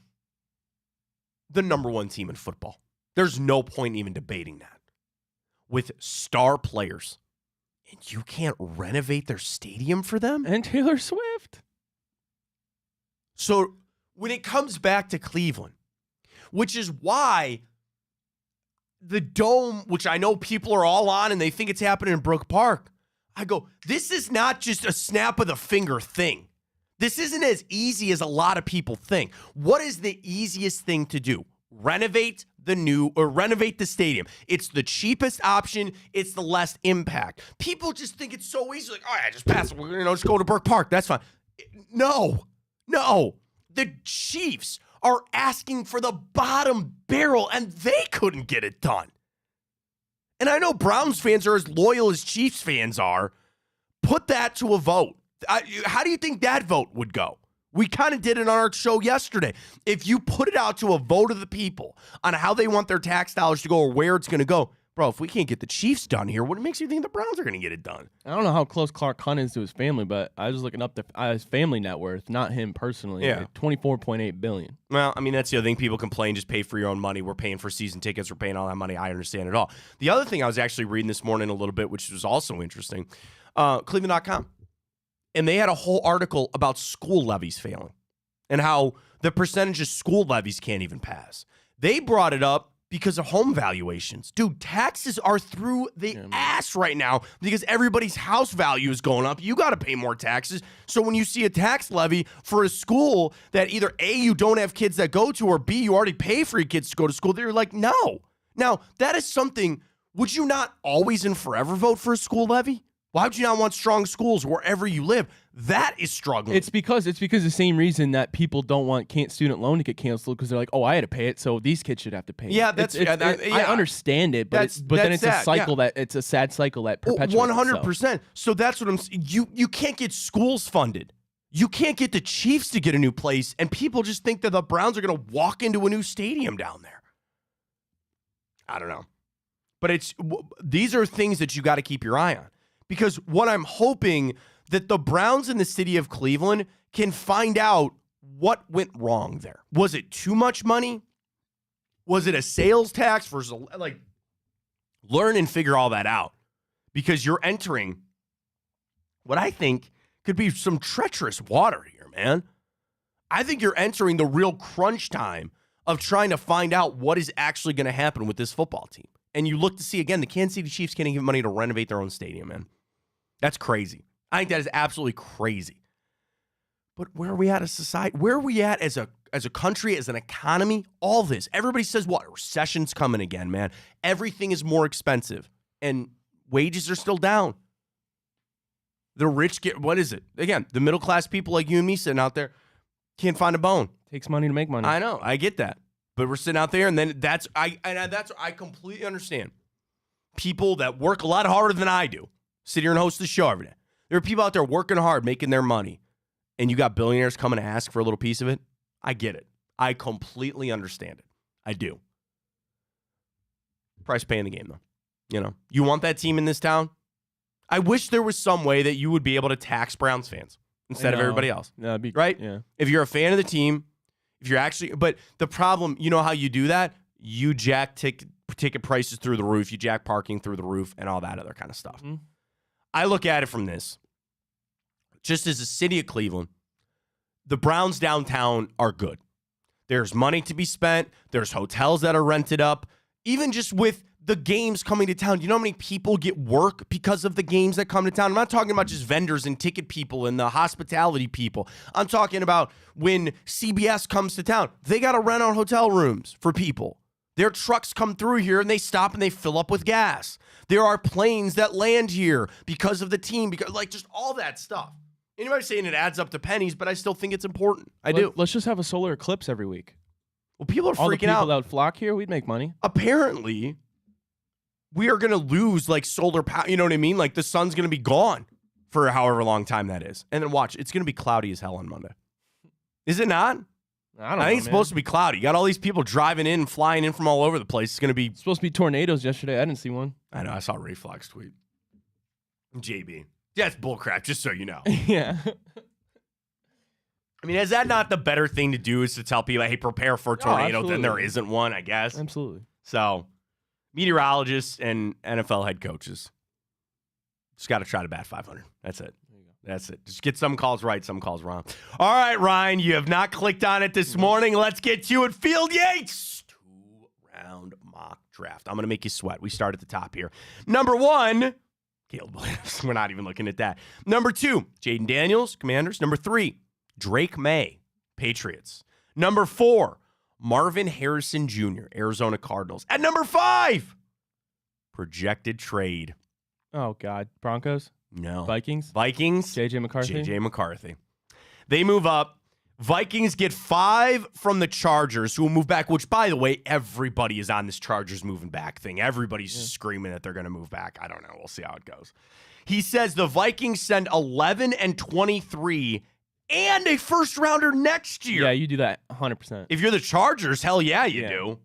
the number one team in football. There's no point even debating that. With star players, and you can't renovate their stadium for them? And Taylor Swift. So when it comes back to Cleveland, which is why the Dome, which I know people are all on and they think it's happening in Brook Park, I go, this is not just a snap of the finger thing. This isn't as easy as a lot of people think. What is the easiest thing to do? Renovate the stadium. It's the cheapest option. It's the less impact. People just think it's so easy. Like, all right, just pass it. Just go to Brook Park. That's fine. No. The Chiefs are asking for the bottom barrel, and they couldn't get it done. And I know Browns fans are as loyal as Chiefs fans are. Put that to a vote. How do you think that vote would go? We kind of did it on our show yesterday. If you put it out to a vote of the people on how they want their tax dollars to go or where it's going to go, bro, if we can't get the Chiefs done here, what makes you think the Browns are going to get it done? I don't know how close Clark Hunt is to his family, but I was looking up his family net worth, not him personally. Yeah. Like $24.8 billion. Well, I mean, that's the other thing. People complain, just pay for your own money. We're paying for season tickets. We're paying all that money. I understand it all. The other thing I was actually reading this morning a little bit, which was also interesting, Cleveland.com. And they had a whole article about school levies failing and how the percentage of school levies can't even pass. They brought it up because of home valuations. Dude, taxes are through the ass right now because everybody's house value is going up. You got to pay more taxes. So when you see a tax levy for a school that either A, you don't have kids that go to, or B, you already pay for your kids to go to school, they're like, no. Now, that is something, would you not always and forever vote for a school levy? Why would you not want strong schools wherever you live? That is struggling. It's because the same reason that people don't want student loan to get canceled, because they're like, oh, I had to pay it, so these kids should have to pay it. Yeah, I understand it, but then it's a cycle it's a sad cycle that perpetuates 100%. itself. So that's what I'm saying. You can't get schools funded. You can't get the Chiefs to get a new place, and people just think that the Browns are going to walk into a new stadium down there. I don't know. But these are things that you got to keep your eye on. Because what I'm hoping that the Browns in the city of Cleveland can find out what went wrong there. Was it too much money? Was it a sales tax versus learn and figure all that out, because you're entering what I think could be some treacherous water here, man. I think you're entering the real crunch time of trying to find out what is actually going to happen with this football team. And you look to see, again, the Kansas City Chiefs can't give money to renovate their own stadium, man. That's crazy. I think that is absolutely crazy. But where are we at as society? Where are we at as a country, as an economy? All this. Everybody says, what? Recession's coming again, man. Everything is more expensive. And wages are still down. The rich get, what is it? Again, the middle class people like you and me sitting out there can't find a bone. Takes money to make money. I know. I get that. But we're sitting out there, and then I completely understand. People that work a lot harder than I do sit here and host the show every day. There are people out there working hard, making their money, and you got billionaires coming to ask for a little piece of it. I get it. I completely understand it. I do. Price pay in the game, though. You want that team in this town? I wish there was some way that you would be able to tax Browns fans instead of everybody else. That'd be right? Yeah. If you're a fan of the team, if you're actually, but the problem, you know how you do that? You jack ticket prices through the roof, you jack parking through the roof, and all that other kind of stuff. Mm-hmm. I look at it from this. Just as a city of Cleveland, the Browns downtown are good. There's money to be spent. There's hotels that are rented up. Even just with the games coming to town, you know how many people get work because of the games that come to town? I'm not talking about just vendors and ticket people and the hospitality people. I'm talking about when CBS comes to town, they got to rent out hotel rooms for people. Their trucks come through here and they stop and they fill up with gas. There are planes that land here because of the team, because like just all that stuff. Anybody saying it adds up to pennies, but I still think it's important. I do. Let's just have a solar eclipse every week. Well, people are All the freaking people out. that would flock here, we'd make money. Apparently, we are going to lose like solar power. You know what I mean? Like the sun's going to be gone for however long time that is. And then watch, it's going to be cloudy as hell on Monday. Is it not? I don't know, think it's supposed to be cloudy. You got all these people driving in, flying in from all over the place. It's going to be. It's supposed to be tornadoes yesterday. I didn't see one. I know. I saw Ray Flock's tweet. JB. Yeah, it's bullcrap, just so you know. Yeah. I mean, is that not the better thing to do is to tell people, hey, prepare for a tornado, then there isn't one, I guess? Absolutely. So, meteorologists and NFL head coaches just got to try to bat 500. That's it. That's it. Just get some calls right, some calls wrong. All right, Ryan, you have not clicked on it this morning. Let's get you at Field Yates. 2-round mock draft. I'm going to make you sweat. We start at the top here. Number 1, Caleb Williams. We're not even looking at that. Number 2, Jaden Daniels, Commanders. Number 3, Drake May, Patriots. Number 4, Marvin Harrison Jr., Arizona Cardinals. At number 5, projected trade. Oh, God. Broncos? No. Vikings? JJ McCarthy? They move up. Vikings get 5 from the Chargers, who will move back, which, by the way, everybody is on this Chargers moving back thing. Everybody's screaming that they're going to move back. I don't know. We'll see how it goes. He says the Vikings send 11 and 23 and a first-rounder next year. Yeah, you do that 100%. If you're the Chargers, hell yeah, you do.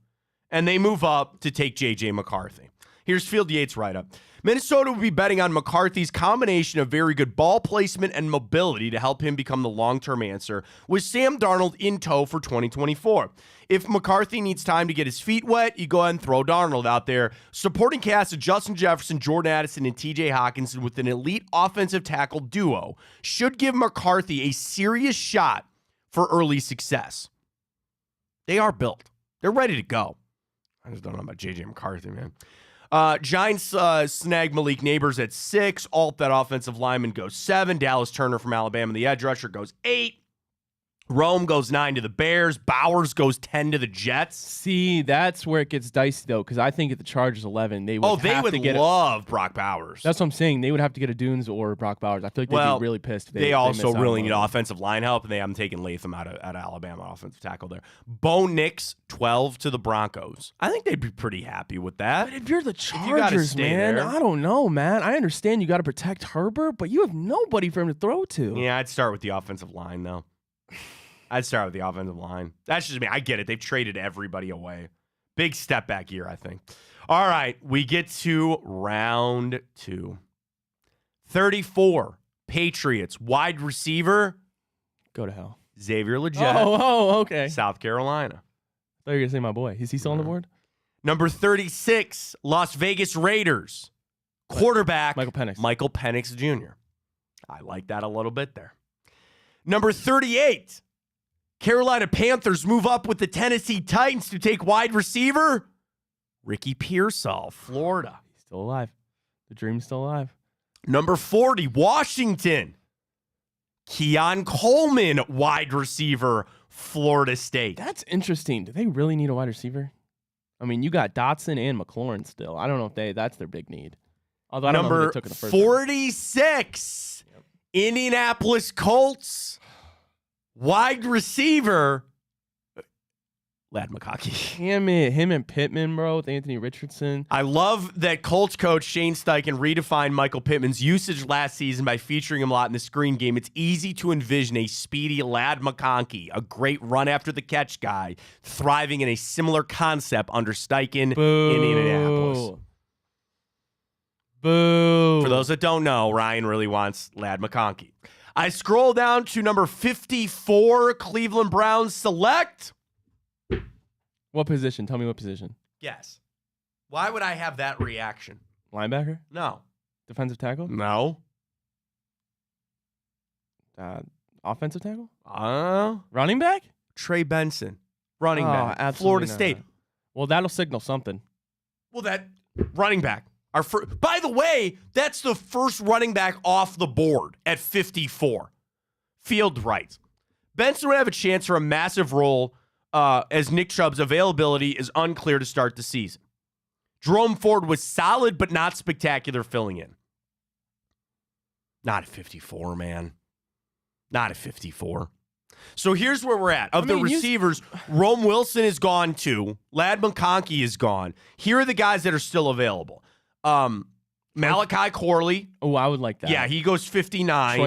And they move up to take J.J. McCarthy. Here's Field Yates' write-up. Minnesota will be betting on McCarthy's combination of very good ball placement and mobility to help him become the long-term answer, with Sam Darnold in tow for 2024. If McCarthy needs time to get his feet wet, you go ahead and throw Darnold out there. Supporting cast of Justin Jefferson, Jordan Addison, and TJ Hawkinson with an elite offensive tackle duo should give McCarthy a serious shot for early success. They are built. They're ready to go. I just don't know about J.J. McCarthy, man. Giants snag Malik Neighbors at 6. Alt, that offensive lineman, goes 7. Dallas Turner from Alabama, the edge rusher, goes 8. Rome goes 9 to the Bears. Bowers goes 10 to the Jets. See, that's where it gets dicey, though, because I think at the Chargers 11, they would love Brock Bowers. That's what I'm saying. They would have to get a Dunes or Brock Bowers. I feel like they'd be really pissed. If they also really need offensive line help, and they haven't taken Latham out of Alabama offensive tackle there. Bo Nix, 12 to the Broncos. I think they'd be pretty happy with that. But if you're the Chargers, man, I don't know, man. I understand you got to protect Herbert, but you have nobody for him to throw to. Yeah, I'd start with the offensive line, though. I'd start with the offensive line. That's just me. I get it. They've traded everybody away. Big step back year, I think. All right, we get to round 2. 34, Patriots, wide receiver. Go to hell. Xavier Legette. Oh, okay. South Carolina. I thought you were going to say my boy. Is he still on the board? Number 36, Las Vegas Raiders. Quarterback. Michael Penix Jr. I like that a little bit there. Number 38, Carolina Panthers move up with the Tennessee Titans to take wide receiver Ricky Pearsall, Florida. He's still alive. The dream's still alive. Number 40, Washington. Keon Coleman, wide receiver, Florida State. That's interesting. Do they really need a wide receiver? I mean, you got Dotson and McLaurin still. I don't know if that's their big need. Although I don't know who they took in the first 46, Indianapolis Colts. Wide receiver, Ladd McConkey. Him and Pittman, bro, with Anthony Richardson. I love that Colts coach Shane Steichen redefined Michael Pittman's usage last season by featuring him a lot in the screen game. It's easy to envision a speedy Ladd McConkey, a great run-after-the-catch guy, thriving in a similar concept under Steichen in Indianapolis. Boo. For those that don't know, Ryan really wants Ladd McConkey. I scroll down to number 54, Cleveland Browns select. What position? Tell me what position. Yes. Why would I have that reaction? Linebacker? No. Defensive tackle? No. Offensive tackle? Uh, Running back? Trey Benson, running back, absolutely Florida not. State. Well, that'll signal something. Well, that running back. By the way, that's the first running back off the board at 54. Field right. Benson would have a chance for a massive role as Nick Chubb's availability is unclear to start the season. Jerome Ford was solid but not spectacular filling in. Not at 54, man. Not at 54. So here's where we're at. Of the receivers, Rome Wilson is gone too. Ladd McConkey is gone. Here are the guys that are still available. Malachi Corley. Oh, I would like that. Yeah, he goes 59.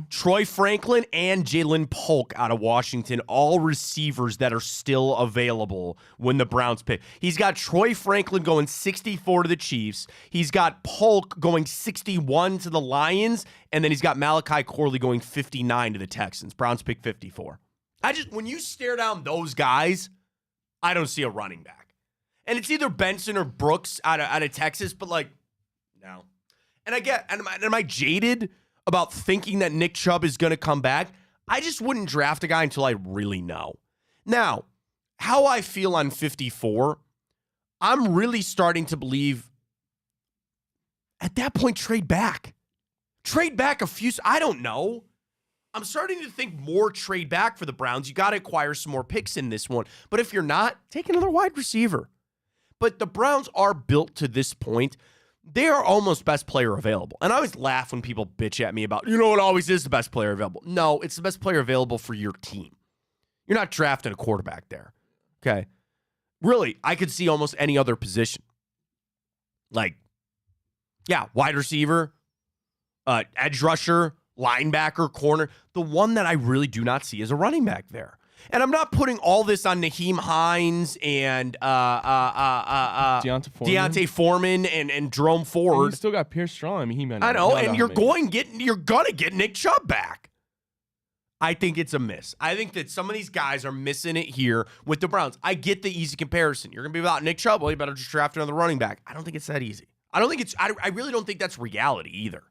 Troy Franklin and Jalen Polk out of Washington, all receivers that are still available when the Browns pick. He's got Troy Franklin going 64 to the Chiefs. He's got Polk going 61 to the Lions, and then he's got Malachi Corley going 59 to the Texans. Browns pick 54. When you stare down those guys, I don't see a running back. And it's either Benson or Brooks out of Texas, but no. And am I jaded about thinking that Nick Chubb is going to come back? I just wouldn't draft a guy until I really know. Now, how I feel on 54, I'm really starting to believe at that point, trade back. Trade back I don't know. I'm starting to think more trade back for the Browns. You got to acquire some more picks in this one. But if you're not, take another wide receiver. But the Browns are built to this point. They are almost best player available. And I always laugh when people bitch at me about, it always is the best player available. No, it's the best player available for your team. You're not drafting a quarterback there. Okay. Really, I could see almost any other position. Wide receiver, edge rusher, linebacker, corner. The one that I really do not see is a running back there. And I'm not putting all this on Naheem Hines and Deontay Foreman and Jerome Ford. You still got Pierce Strong. I know, and you're gonna get Nick Chubb back. I think it's a miss. I think that some of these guys are missing it here with the Browns. I get the easy comparison. You're gonna be without Nick Chubb. Well, you better just draft another running back. I don't think it's that easy. I really don't think that's reality either.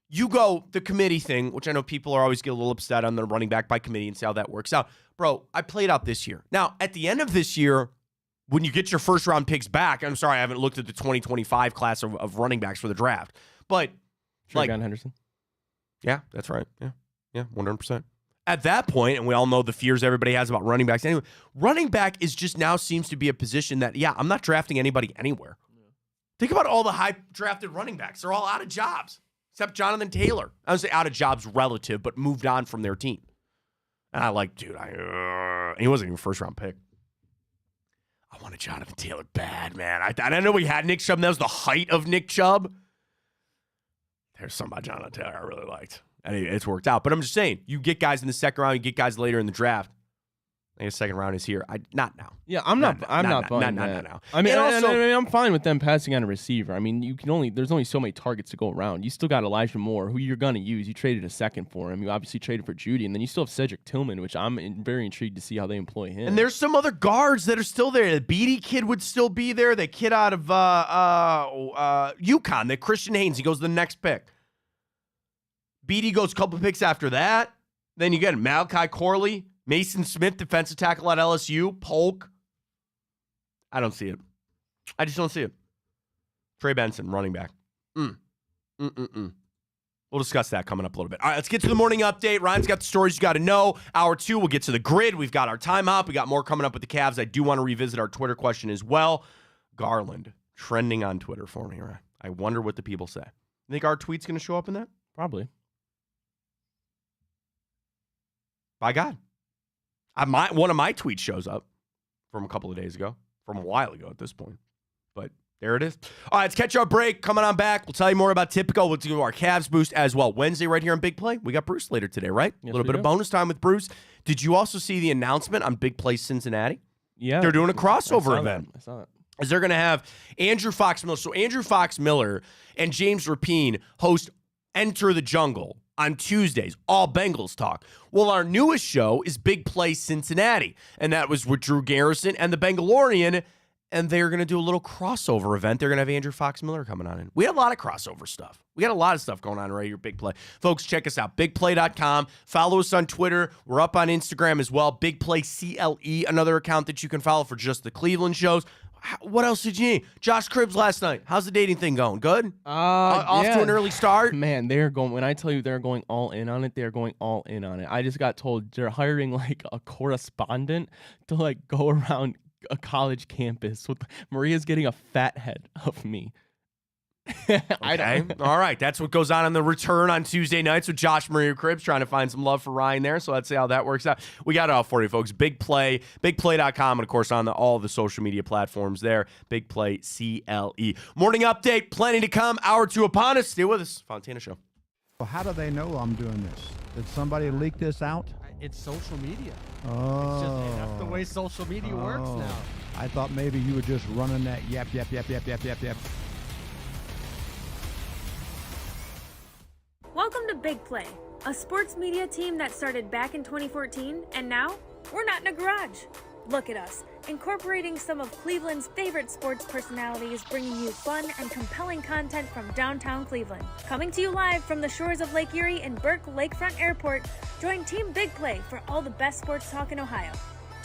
You go the committee thing, which I know people are always get a little upset on the running back by committee and see how that works out. Bro, I played out this year. Now, at the end of this year, when you get your first round picks back, I'm sorry, I haven't looked at the 2025 class of running backs for the draft. But Tregon Henderson. Yeah, that's right. Yeah, 100%. At that point, and we all know the fears everybody has about running backs anyway, running back is just now seems to be a position that, I'm not drafting anybody anywhere. Yeah. Think about all the high drafted running backs. They're all out of jobs. Except Jonathan Taylor. I would say out of jobs relative, but moved on from their team. And he wasn't even a first-round pick. I wanted Jonathan Taylor bad, man. I didn't know we had Nick Chubb, and that was the height of Nick Chubb. There's something about Jonathan Taylor I really liked. And it's worked out. But I'm just saying, you get guys in the second round, you get guys later in the draft. I think the second round is here. Not now. Yeah, I'm not buying that. Now. I mean, I'm fine with them passing on a receiver. I mean, there's only so many targets to go around. You still got Elijah Moore, who you're gonna use. You traded a second for him. You obviously traded for Judy, and then you still have Cedric Tillman, which I'm very intrigued to see how they employ him. And there's some other guards that are still there. The Beatty kid would still be there. The kid out of UConn, the Christian Haynes, he goes to the next pick. Beatty goes a couple picks after that. Then you get Malachi Corley. Mason Smith, defensive tackle at LSU. Polk. I don't see it. I just don't see it. Trey Benson, running back. We'll discuss that coming up a little bit. All right, let's get to the morning update. Ryan's got the stories you got to know. Hour 2, we'll get to the grid. We've got our timeout. We got more coming up with the Cavs. I do want to revisit our Twitter question as well. Garland, trending on Twitter for me, Ryan. I wonder what the people say. You think our tweet's going to show up in that? Probably. By God. One of my tweets shows up from a couple of days ago, from a while ago at this point. But there it is. All right, let's catch our break. Coming on back, we'll tell you more about Tipico. We'll do our Cavs boost as well. Wednesday right here on Big Play. We got Bruce later today, right? Yes, a little bit of bonus time with Bruce. Did you also see the announcement on Big Play Cincinnati? Yeah. They're doing a crossover event. I saw it. is they're going to have Andrew Fox Miller. So Andrew Fox Miller and James Rapine host Enter the Jungle on Tuesdays, all Bengals talk. Well, our newest show is Big Play Cincinnati, and that was with Drew Garrison and the Bengalorian, and they're going to do a little crossover event. They're going to have Andrew Fox Miller coming on in. We had a lot of crossover stuff. We got a lot of stuff going on right here, Big Play. Folks, check us out, bigplay.com. Follow us on Twitter. We're up on Instagram as well, Big Play CLE, another account that you can follow for just the Cleveland shows. What else did you need? Josh Cribbs last night. How's the dating thing going? Good? Off to an early start? Man, they're going, when I tell you they're going all in on it, they're going all in on it. I just got told they're hiring like a correspondent to like go around a college campus. Maria's getting a fat head of me. Okay. All right. That's what goes on the return on Tuesday nights with Josh Maria Cribbs, trying to find some love for Ryan there. So let's see how that works out. We got it all for you, folks. Big Play, bigplay.com, and of course on all the social media platforms there. Big Play CLE. Morning update. Plenty to come. Hour 2 upon us. Stay with us. Fontana Show. Well, how do they know I'm doing this? Did somebody leak this out? It's social media. Oh. It's just, that's the way social media works now. I thought maybe you were just running that yap. Welcome to Big Play, a sports media team that started back in 2014, and now we're not in a garage. Look at us, incorporating some of Cleveland's favorite sports personalities, bringing you fun and compelling content from downtown Cleveland. Coming to you live from the shores of Lake Erie and Burke Lakefront Airport, join Team Big Play for all the best sports talk in Ohio.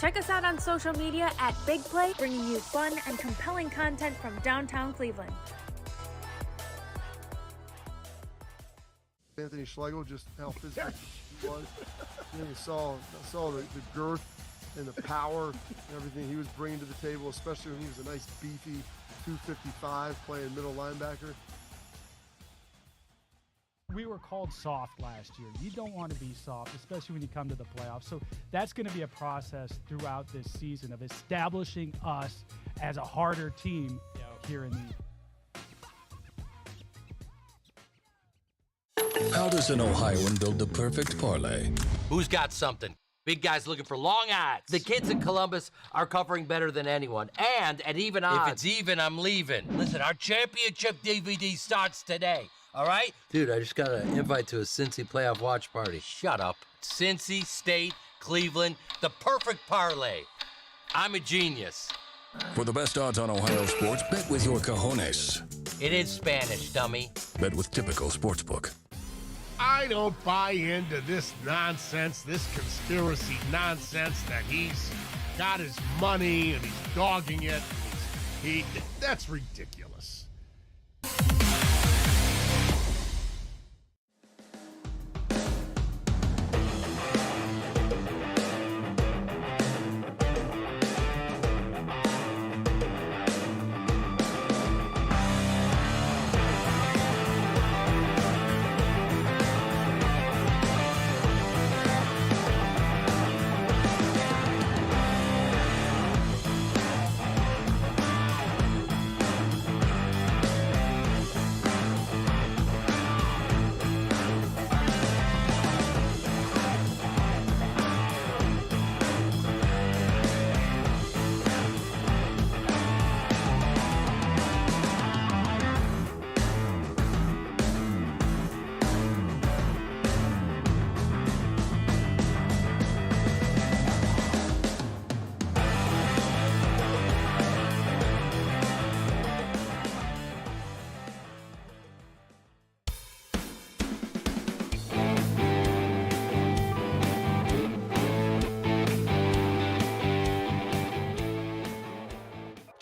Check us out on social media at Big Play, bringing you fun and compelling content from downtown Cleveland. Anthony Schlegel, just how physical he was. And you saw the girth and the power and everything he was bringing to the table, especially when he was a nice beefy 255 playing middle linebacker. We were called soft last year. You don't want to be soft, especially when you come to the playoffs. So that's going to be a process throughout this season of establishing us as a harder team here in the How does an Ohioan build the perfect parlay? Who's got something? Big guys looking for long odds. The kids in Columbus are covering better than anyone, and at even odds. If it's even, I'm leaving. Listen, our championship DVD starts today, all right? Dude, I just got an invite to a Cincy playoff watch party. Shut up. Cincy, State, Cleveland, the perfect parlay. I'm a genius. For the best odds on Ohio sports, bet with your cojones. It is Spanish, dummy. Bet with Typical Sportsbook. I don't buy into this nonsense, this conspiracy nonsense that he's got his money and he's dogging it. That's ridiculous.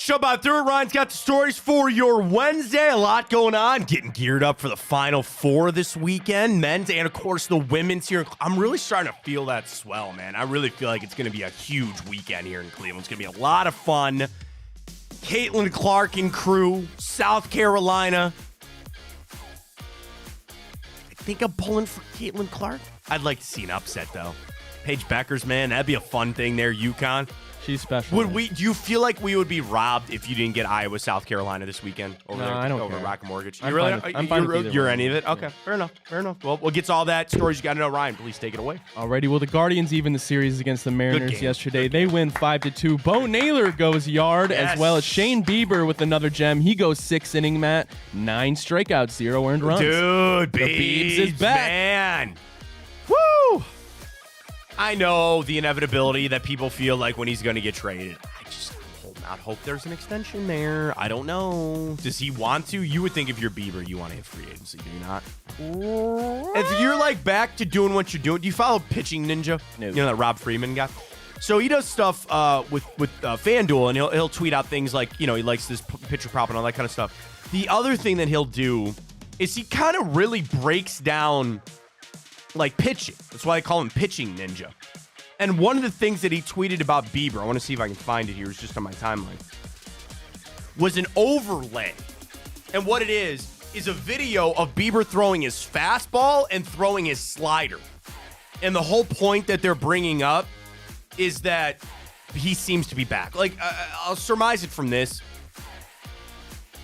Show about through it. Ryan's got the stories for your Wednesday. A lot going on. Getting geared up for the Final Four this weekend. Men's and, of course, the women's here. I'm really starting to feel that swell, man. I really feel like it's going to be a huge weekend here in Cleveland. It's going to be a lot of fun. Caitlin Clark and crew. South Carolina. I think I'm pulling for Caitlin Clark. I'd like to see an upset, though. Paige Beckers, man, that'd be a fun thing there, UConn. She's special. Do you feel like we would be robbed if you didn't get Iowa, South Carolina this weekend over there? I don't over care. Rocket Mortgage. I'm fine with either You're one. any of it? Okay, fair enough. Well, we'll get to all that stories you got to know. Ryan, please take it away. Alrighty, well, the Guardians even the series against the Mariners game. yesterday. They win 5-2. Bo Naylor goes yard, as well as Shane Bieber with another gem. He goes 6 inning, Matt. 9 strikeouts, 0 earned runs. Dude, the Biebs is back. Man. Woo! I know the inevitability that people feel like when he's going to get traded. I just hope there's an extension there. I don't know. Does he want to? You would think if you're Bieber, you want to hit free agency, do you not? If you're like back to doing what you're doing, do you follow Pitching Ninja? No. You know that Rob Freeman guy? So he does stuff with FanDuel, and he'll tweet out things like, he likes this pitcher prop and all that kind of stuff. The other thing that he'll do is he kind of really breaks down like pitching. That's why I call him Pitching Ninja. And one of the things that he tweeted about Bieber, I want to see if I can find it here, it's just on my timeline, was an overlay. And what it is a video of Bieber throwing his fastball and throwing his slider. And the whole point that they're bringing up is that he seems to be back. Like, I'll surmise it from this.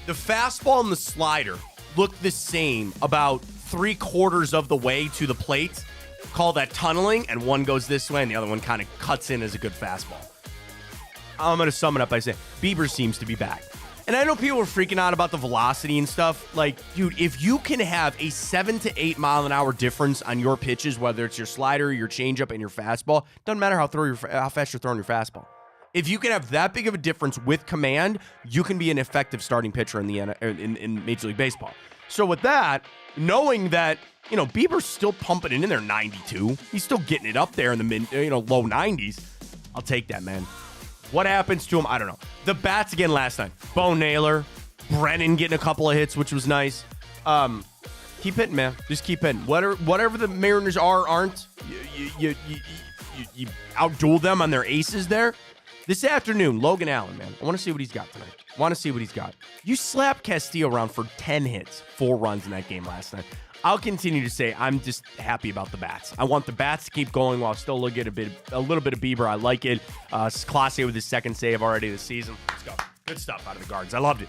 The fastball and the slider look the same about 3/4 of the way to the plate. Call that tunneling, and one goes this way, and the other one kind of cuts in as a good fastball. I'm going to sum it up by saying Bieber seems to be back. And I know people are freaking out about the velocity and stuff. Like, dude, if you can have a 7 to 8 mile an hour difference on your pitches, whether it's your slider, your changeup, and your fastball, doesn't matter how fast you're throwing your fastball. If you can have that big of a difference with command, you can be an effective starting pitcher in Major League Baseball. So with that, knowing that, Bieber's still pumping it in there 92. He's still getting it up there in the low 90s. I'll take that, man. What happens to him? I don't know. The bats again last night. Bo Naylor, Brennan getting a couple of hits, which was nice. Keep hitting, man. Just keep hitting. Whatever the Mariners aren't, you outduel them on their aces there. This afternoon, Logan Allen, man. I want to see what he's got tonight. You slapped Castillo around for 10 hits, 4 runs in that game last night. I'll continue to say I'm just happy about the bats. I want the bats to keep going while still look at a little bit of Bieber. I like it. Clase with his second save already this season. Let's go. Good stuff out of the Guards. I loved it.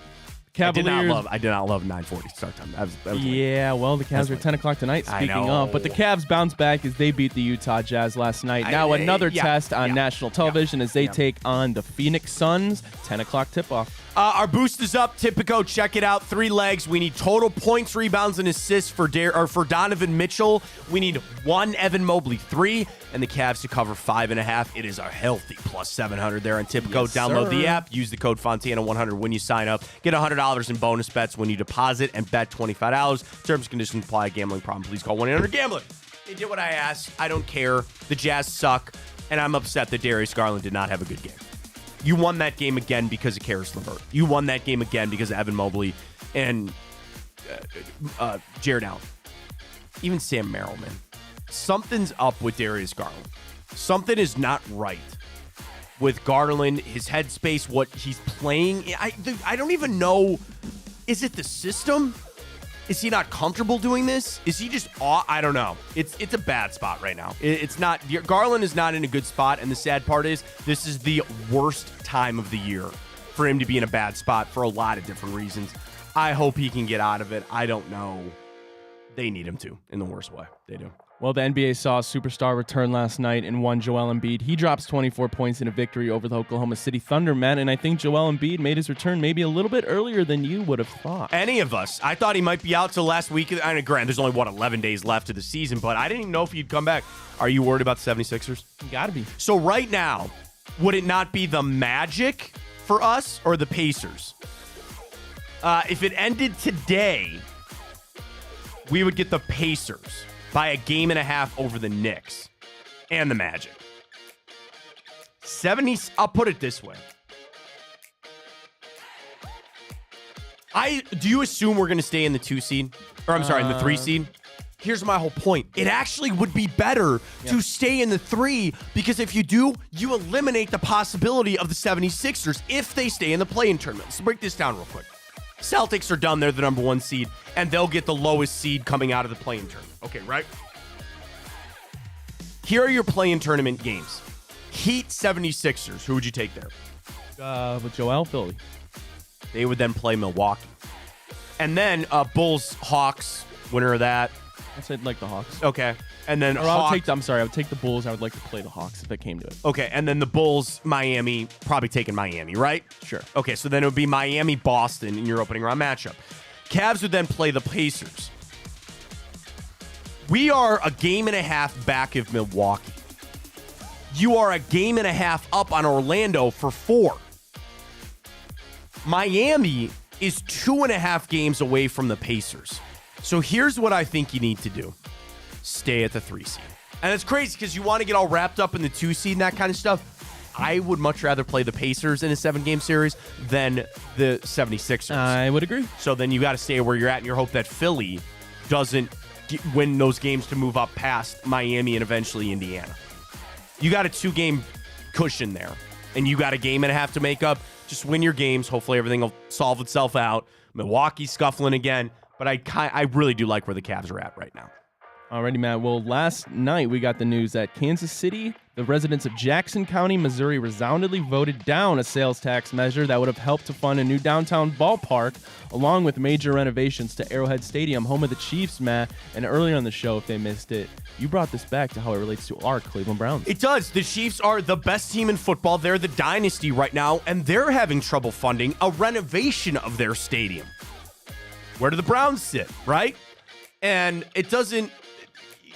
Cavaliers. I did not love 9:40 start time. That was yeah, well, the Cavs are 10 o'clock tonight, speaking of. But the Cavs bounce back as they beat the Utah Jazz last night. Now another test on national television as they take on the Phoenix Suns. 10 o'clock tip-off. Our boost is up. Tipico, check it out. 3 legs. We need total points, rebounds, and assists for Donovan Mitchell. We need 1 Evan Mobley 3, and the Cavs to cover 5.5. It is a healthy plus 700 there on Tipico. Yes, download the sir. app. Use the code Fontana100 when you sign up. Get $100 in bonus bets when you deposit and bet $25. Terms and conditions apply. Gambling problem? Please call 1-800-GAMBLER. They did what I asked. I don't care. The Jazz suck, and I'm upset that Darius Garland did not have a good game. You won that game again because of Karis LeVert. You won that game again because of Evan Mobley and Jared Allen. Even Sam Merrill, man. Something's up with Darius Garland. Something is not right with Garland, his headspace, what he's playing. I don't even know. Is it the system? Is he not comfortable doing this? Is he just I don't know. It's a bad spot right now. It's not. Garland is not in a good spot, and the sad part is this is the worst time of the year for him to be in a bad spot for a lot of different reasons. I hope he can get out of it. I don't know. They need him to in the worst way. They do. Well, the NBA saw a superstar return last night and won Joel Embiid. He drops 24 points in a victory over the Oklahoma City Thunder, man, and I think Joel Embiid made his return maybe a little bit earlier than you would have thought. Any of us. I thought he might be out till last week. I mean, granted, there's only, 11 days left of the season, but I didn't even know if he'd come back. Are you worried about the 76ers? Gotta be. So right now, would it not be the Magic for us or the Pacers? If it ended today, we would get the Pacers by a game and a half over the Knicks and the Magic. 70s, I'll put it this way. Do you assume we're going to stay in the 2 seed? Or I'm sorry, in the 3 seed? Here's my whole point. It actually would be better to stay in the 3 because if you do, you eliminate the possibility of the 76ers if they stay in the play-in tournament. Let's break this down real quick. Celtics are done. They're the number 1 seed, and they'll get the lowest seed coming out of the play-in tournament. Okay, right? Here are your play-in tournament games. Heat 76ers. Who would you take there? With Joel, Philly. They would then play Milwaukee. And then Bulls, Hawks, winner of that. I said like the Hawks. Okay. And then I would take the Bulls. I would like to play the Hawks if it came to it. Okay, and then the Bulls, Miami, probably taking Miami, right? Sure. Okay, so then it would be Miami, Boston in your opening round matchup. Cavs would then play the Pacers. We are a game and a half back of Milwaukee. You are a game and a half up on Orlando for 4. Miami is 2.5 games away from the Pacers. So here's what I think you need to do. Stay at the 3 seed. And it's crazy because you want to get all wrapped up in the 2 seed and that kind of stuff. I would much rather play the Pacers in a 7-game series than the 76ers. I would agree. So then you got to stay where you're at in your hope that Philly doesn't win those games to move up past Miami and eventually Indiana. You got a 2-game cushion there, and you got a game and a half to make up. Just win your games. Hopefully everything will solve itself out. Milwaukee's scuffling again, but I really do like where the Cavs are at right now. Alrighty, Matt. Well, last night we got the news that Kansas City, the residents of Jackson County, Missouri, resoundingly voted down a sales tax measure that would have helped to fund a new downtown ballpark, along with major renovations to Arrowhead Stadium, home of the Chiefs, Matt. And earlier on the show, if they missed it, you brought this back to how it relates to our Cleveland Browns. It does. The Chiefs are the best team in football. They're the dynasty right now, and they're having trouble funding a renovation of their stadium. Where do the Browns sit, right? And it doesn't...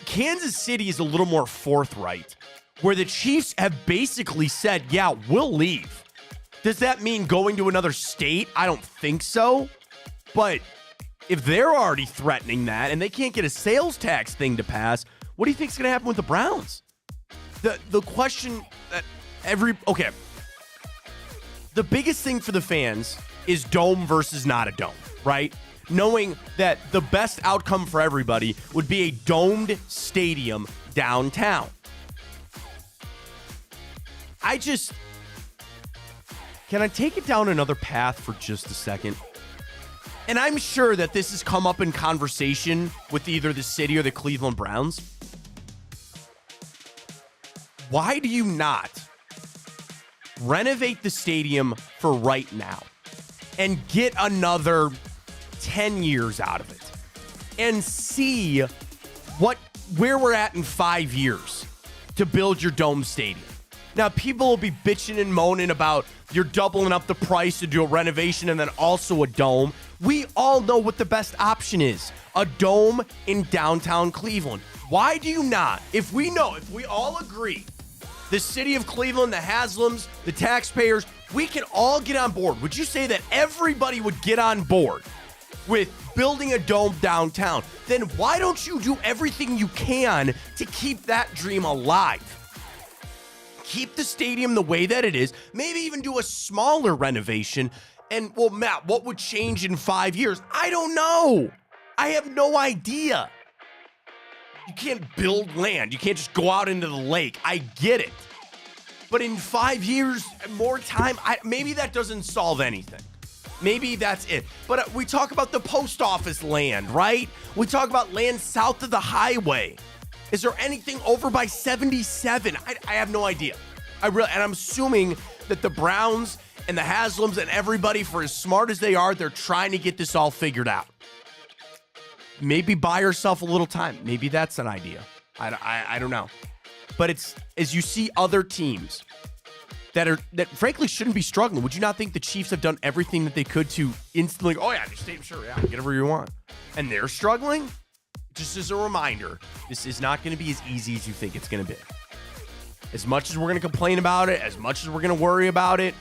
Kansas City is a little more forthright, where the Chiefs have basically said, yeah, we'll leave. Does that mean going to another state? I don't think so. But if they're already threatening that and they can't get a sales tax thing to pass, what do you think is going to happen with the Browns? The question that okay. The biggest thing for the fans is dome versus not a dome, right? Knowing that the best outcome for everybody would be a domed stadium downtown. Can I take it down another path for just a second? And I'm sure that this has come up in conversation with either the city or the Cleveland Browns. Why do you not renovate the stadium for right now and get another 10 years out of it and see where we're at in 5 years to build your dome stadium? Now, people will be bitching and moaning about you're doubling up the price to do a renovation and then also a dome. We all know what the best option is. A dome in downtown Cleveland. Why do you not? If we all agree, the city of Cleveland, the Haslams, the taxpayers, we can all get on board. Would you say that everybody would get on board with building a dome downtown? Then why don't you do everything you can to keep that dream alive? Keep the stadium the way that it is. Maybe even do a smaller renovation. And, well, Matt, what would change in 5 years? I don't know. I have no idea. You can't build land. You can't just go out into the lake. I get it. But in 5 years, more time, maybe that doesn't solve anything. Maybe that's it. But we talk about the post office land, right? We talk about land south of the highway. Is there anything over by 77? I have no idea. And I'm assuming that the Browns and the Haslams and everybody, for as smart as they are, they're trying to get this all figured out. Maybe buy yourself a little time. Maybe that's an idea. I don't know. But it's, as you see other teams that frankly shouldn't be struggling. Would you not think the Chiefs have done everything that they could to instantly, oh yeah, just stay, sure, yeah, get whatever you want. And they're struggling? Just as a reminder, this is not going to be as easy as you think it's going to be. As much as we're going to complain about it, as much as we're going to worry about it,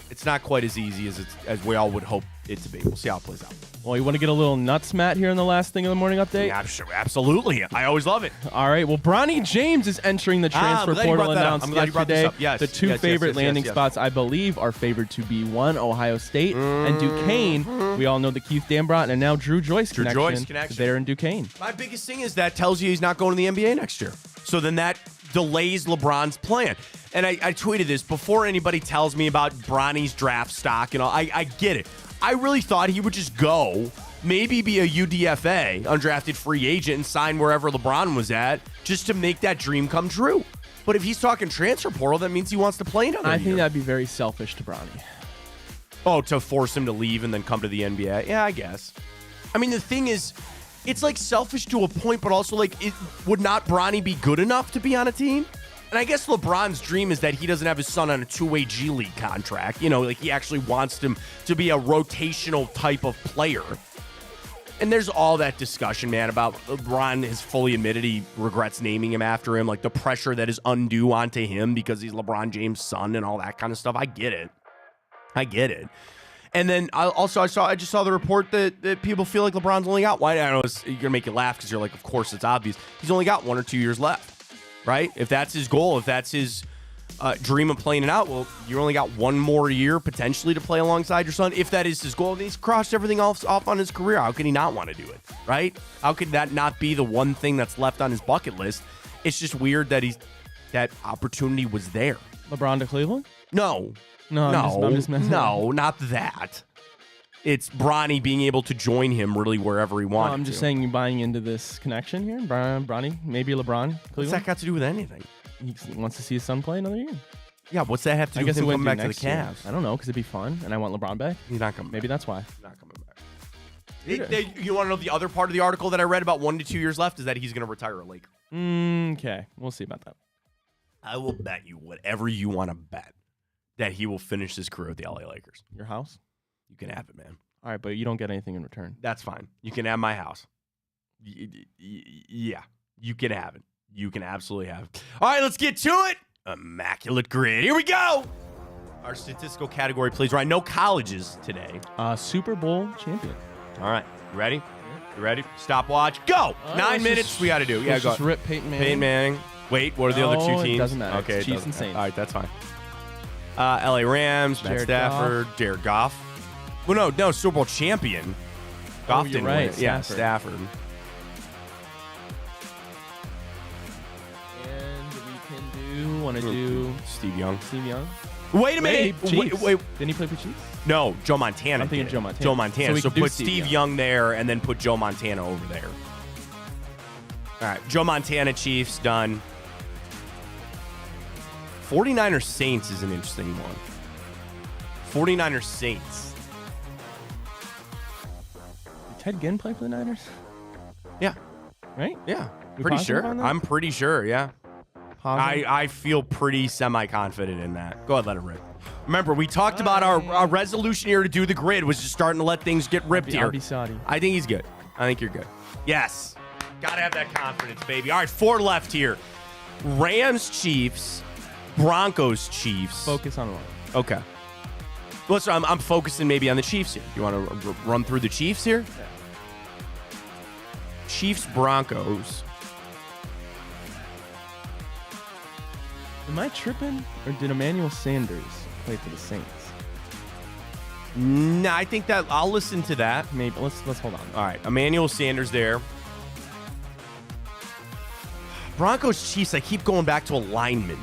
it's not quite as easy as we all would hope it to be. We'll see how it plays out. Well, you want to get a little nuts, Matt, here in the last thing of the morning update? Yeah, sure, absolutely. I always love it. All right. Well, Bronny James is entering the transfer portal announced yesterday. Yes, the two favorite landing spots, I believe, are favored to be one, Ohio State, and Duquesne. We all know the Keith Dambrot and now Drew Joyce connection. There in Duquesne. My biggest thing is that tells you he's not going to the NBA next year. So then that delays LeBron's plan. And I tweeted this before anybody tells me about Bronny's draft stock and all. I get it. I really thought he would just go maybe be a UDFA, undrafted free agent, and sign wherever LeBron was at just to make that dream come true. But if he's talking transfer portal, that means he wants to play another I year. think that'd be very selfish to Bronny. Oh, to force him to leave and then come to the NBA? Yeah, I guess. I mean, the thing is, it's like selfish to a point, but also like, would not Bronny be good enough to be on a team? And I guess LeBron's dream is that he doesn't have his son on a two-way G League contract. You know, like he actually wants him to be a rotational type of player. And there's all that discussion, man, about LeBron has fully admitted he regrets naming him after him, like the pressure that is undue onto him because he's LeBron James' son and all that kind of stuff. I get it. And then I just saw the report that people feel like LeBron's only got one. I know you're gonna make you laugh because you're like, of course it's obvious. He's only got 1 or 2 years left, right? If that's his goal, if that's his dream of playing it out, well, you only got 1 more year potentially to play alongside your son. If that is his goal, he's crossed everything else off on his career. How can he not want to do it, right? How could that not be the one thing that's left on his bucket list? It's just weird that that opportunity was there. LeBron to Cleveland? No, I'm just messing no, not that. It's Bronny being able to join him really wherever he wants. I'm just saying you buying into this connection here. Bronny, maybe LeBron, Cleveland. What's that got to do with anything? He wants to see his son play another year. Yeah, what's that have to do with him coming back to the Cavs? I don't know, because it'd be fun, and I want LeBron back. He's not coming Maybe back. that's why. He's not coming back. You want to know the other part of the article that I read about 1 to 2 years left is that he's going to retire a Laker. Okay, we'll see about that. I will bet you whatever you want to bet that he will finish his career with the LA Lakers. Your house? You can have it, man. All right, but you don't get anything in return. That's fine. You can have my house. Yeah, you can have it. You can absolutely have it. All right, let's get to it. Immaculate grid. Here we go. Our statistical category plays right. No colleges today. Super Bowl champion. All right. You ready? You ready? Stopwatch. Go. 9 minutes. We got to do. Yeah, go. Just rip Peyton Manning. Peyton Manning. Wait, what are the other two teams? It doesn't matter. Okay, it's Chiefs and Saints. All right, that's fine. LA Rams, Matt Stafford, Jared Goff. Well, no, Super Bowl champion. Goff didn't win it. Yeah, Stafford. And we can do Steve Young. Wait a minute. Wait. Didn't he play for Chiefs? No, Joe Montana. I'm thinking did. Joe Montana. Joe Montana. So put Steve Young Young there and then put Joe Montana over there. All right, Joe Montana, Chiefs, done. 49ers Saints is an interesting one. 49ers Saints. Did Ted Ginn play for the Niners? Yeah. Right? Yeah. We Pretty positive sure. on that? I'm pretty sure, yeah. Positive? I feel pretty semi-confident in that. Go ahead, let it rip. Remember, we talked about our resolution here to do the grid was just starting to let things get ripped here. I think he's good. I think you're good. Yes. Gotta have that confidence, baby. All right, 4 left here. Rams, Chiefs, Broncos, Chiefs. Focus on one. Okay. Well, so I'm focusing maybe on the Chiefs here. You want to run through the Chiefs here? Yeah. Chiefs, Broncos. Am I tripping? Or did Emmanuel Sanders play for the Saints? Nah, I think that I'll listen to that. Maybe. Let's hold on. All right, Emmanuel Sanders there. Broncos, Chiefs, I keep going back to a lineman.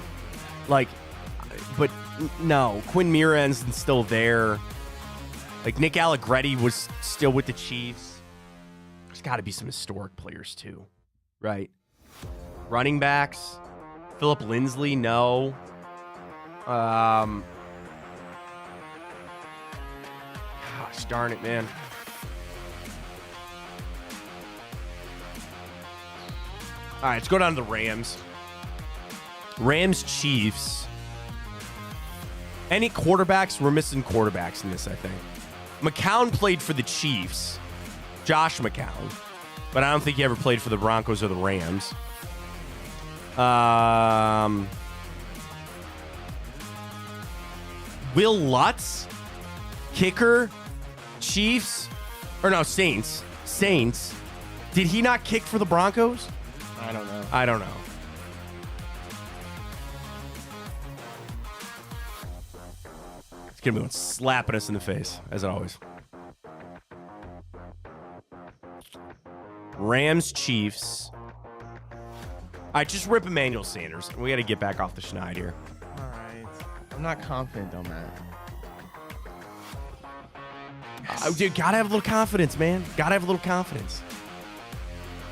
Like, but no, Quinn Mirren's still there. Like, Nick Allegretti was still with the Chiefs. There's got to be some historic players, too. Right? Running backs. Philip Lindsay, no. Gosh darn it, man. All right, let's go down to the Rams. Rams, Chiefs. Any quarterbacks? We're missing quarterbacks in this, I think. McCown played for the Chiefs. Josh McCown. But I don't think he ever played for the Broncos or the Rams. Will Lutz? Kicker? Chiefs? Or no, Saints. Saints. Did he not kick for the Broncos? I don't know. I don't know. It's going to be one slapping us in the face, as always. Rams, Chiefs. All right, just rip Emmanuel Sanders. We got to get back off the schneid here. All right. I'm not confident, though, Matt. Dude, gotta have a little confidence, man. Gotta have a little confidence.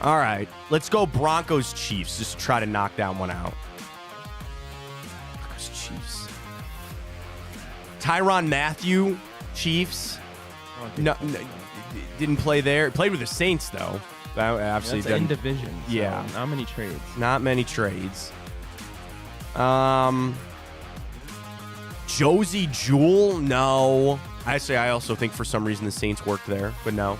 All right, let's go Broncos Chiefs. Just to try to knock down one out. Broncos Chiefs. Tyrann Mathieu Chiefs. No, didn't play there. Played with the Saints though. That obviously that's in division. So yeah, not many trades. Not many trades. Josie Jewell, no. Actually, I also think for some reason the Saints worked there, but no.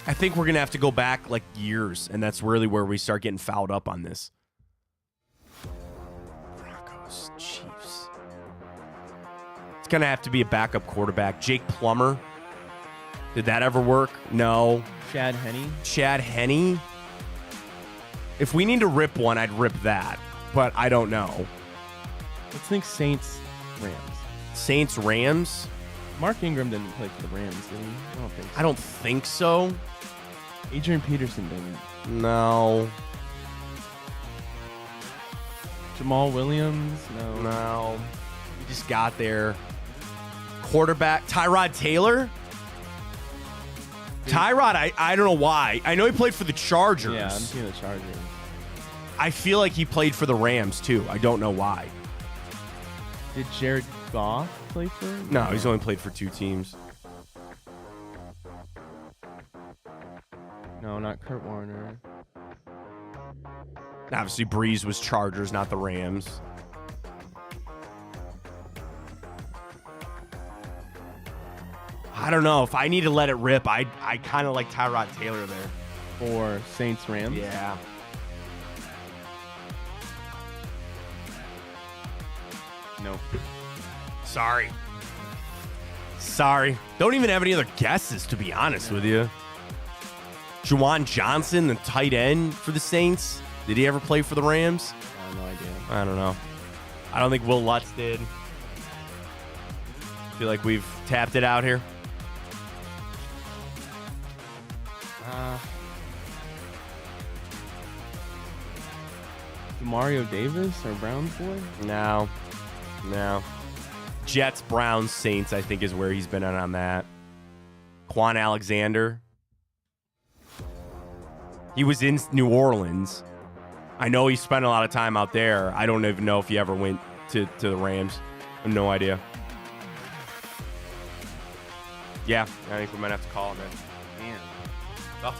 I think we're gonna have to go back like years, and that's really where we start getting fouled up on this. Broncos, Chiefs. It's gonna have to be a backup quarterback. Jake Plummer. Did that ever work? No. Chad Henne. If we need to rip one, I'd rip that, but I don't know. Let's think Saints, Rams. Saints, Rams. Mark Ingram didn't play for the Rams, did he? I don't think so. I don't think so. Adrian Peterson didn't. No. Jamal Williams? No. No. We just got there. Quarterback, Tyrod Taylor? Tyrod, I don't know why. I know he played for the Chargers. Yeah, I'm seeing the Chargers. I feel like he played for the Rams, too. I don't know why. Did Jared Goff play for? No, he's only played for 2 teams. No, not Kurt Warner. Obviously, Breeze was Chargers, not the Rams. I don't know. If I need to let it rip, I kind of like Tyrod Taylor there. For Saints, Rams? Yeah. Nope. Sorry. Don't even have any other guesses, to be honest with you. Juwan Johnson, the tight end for the Saints. Did he ever play for the Rams? I have no idea. I don't know. I don't think Will Lutz did. Feel like we've tapped it out here. Mario Davis or Browns boy? No. Jets, Browns, Saints, I think is where he's been on that. Quan Alexander. He was in New Orleans. I know he spent a lot of time out there. I don't even know if he ever went to the Rams. I have no idea. Yeah, I think we might have to call it, man. Man. Tough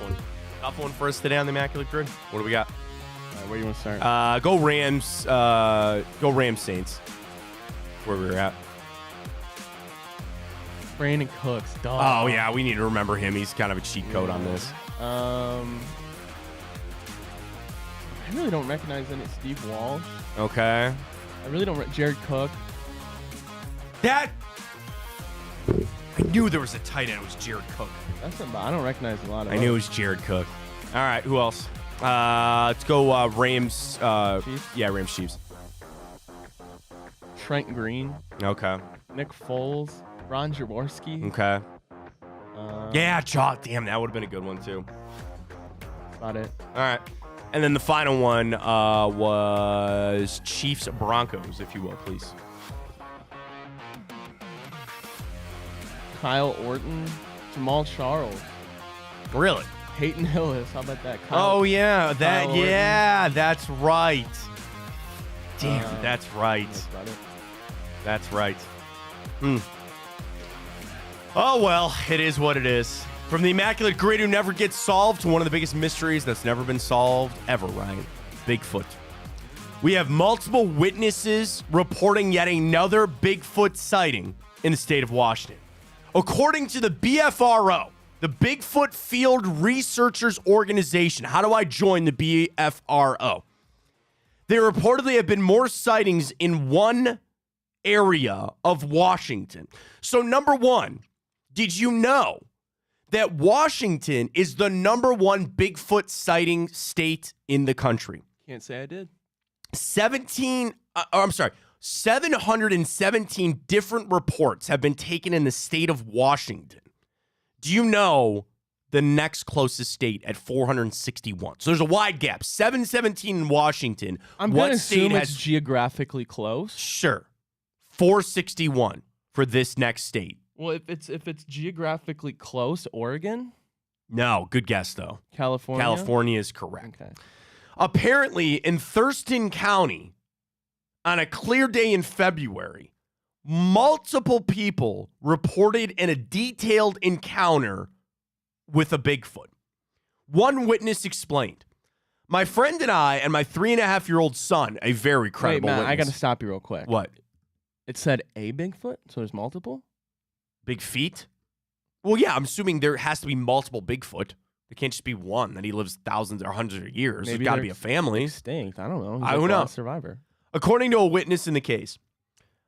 one for us today on the Immaculate Grid. What do we got? Where do you want to start? Go Rams. Go Rams Saints. Where we were at. Brandon Cooks. Dog. Oh yeah, we need to remember him. He's kind of a cheat code on this. I really don't recognize any. Steve Walsh. Okay. I really don't. Jared Cook. That. I knew there was a tight end. It was Jared Cook. I don't recognize a lot of. I knew it was Jared Cook. All right, who else? Let's go Rams. Chiefs? Yeah, Rams Chiefs. Trent Green. Okay. Nick Foles. Ron Jaworski. Okay. Yeah, damn, that would have been a good one too. About it. All right. And then the final one was Chiefs Broncos, if you will, please. Kyle Orton. Jamal Charles. Really? Peyton Hillis. How about that? Oh yeah, Kyle Orton. that's right. Damn, that's right. That's about it. That's right. Oh well, it is what it is. From the Immaculate Grid who never gets solved to one of the biggest mysteries that's never been solved ever, Ryan. Bigfoot. We have multiple witnesses reporting yet another Bigfoot sighting in the state of Washington. According to the BFRO, the Bigfoot Field Researchers Organization. How do I join the BFRO? There reportedly have been more sightings in one area of Washington. So, number one, did you know that Washington is the number one Bigfoot sighting state in the country? Can't say I did. 717 different reports have been taken in the state of Washington. Do you know the next closest state at 461. So there's a wide gap. 717 in Washington. I'm What going to assume state it's geographically close. Sure. 461 for this next state. Well, if it's geographically close, Oregon? No, good guess, though. California? California is correct. Okay. Apparently, in Thurston County, on a clear day in February, multiple people reported in a detailed encounter with a Bigfoot. One witness explained, "My friend and I and my 3.5-year-old son," a very credible Wait, Matt, witness. I got to stop you real quick. What? It said a Bigfoot, so there's multiple? Big feet? Well, yeah, I'm assuming there has to be multiple Bigfoot. There can't just be one that he lives thousands or hundreds of years. Maybe There's got to they're be a family. Extinct. I don't know. Who knows? Survivor. According to a witness in the case,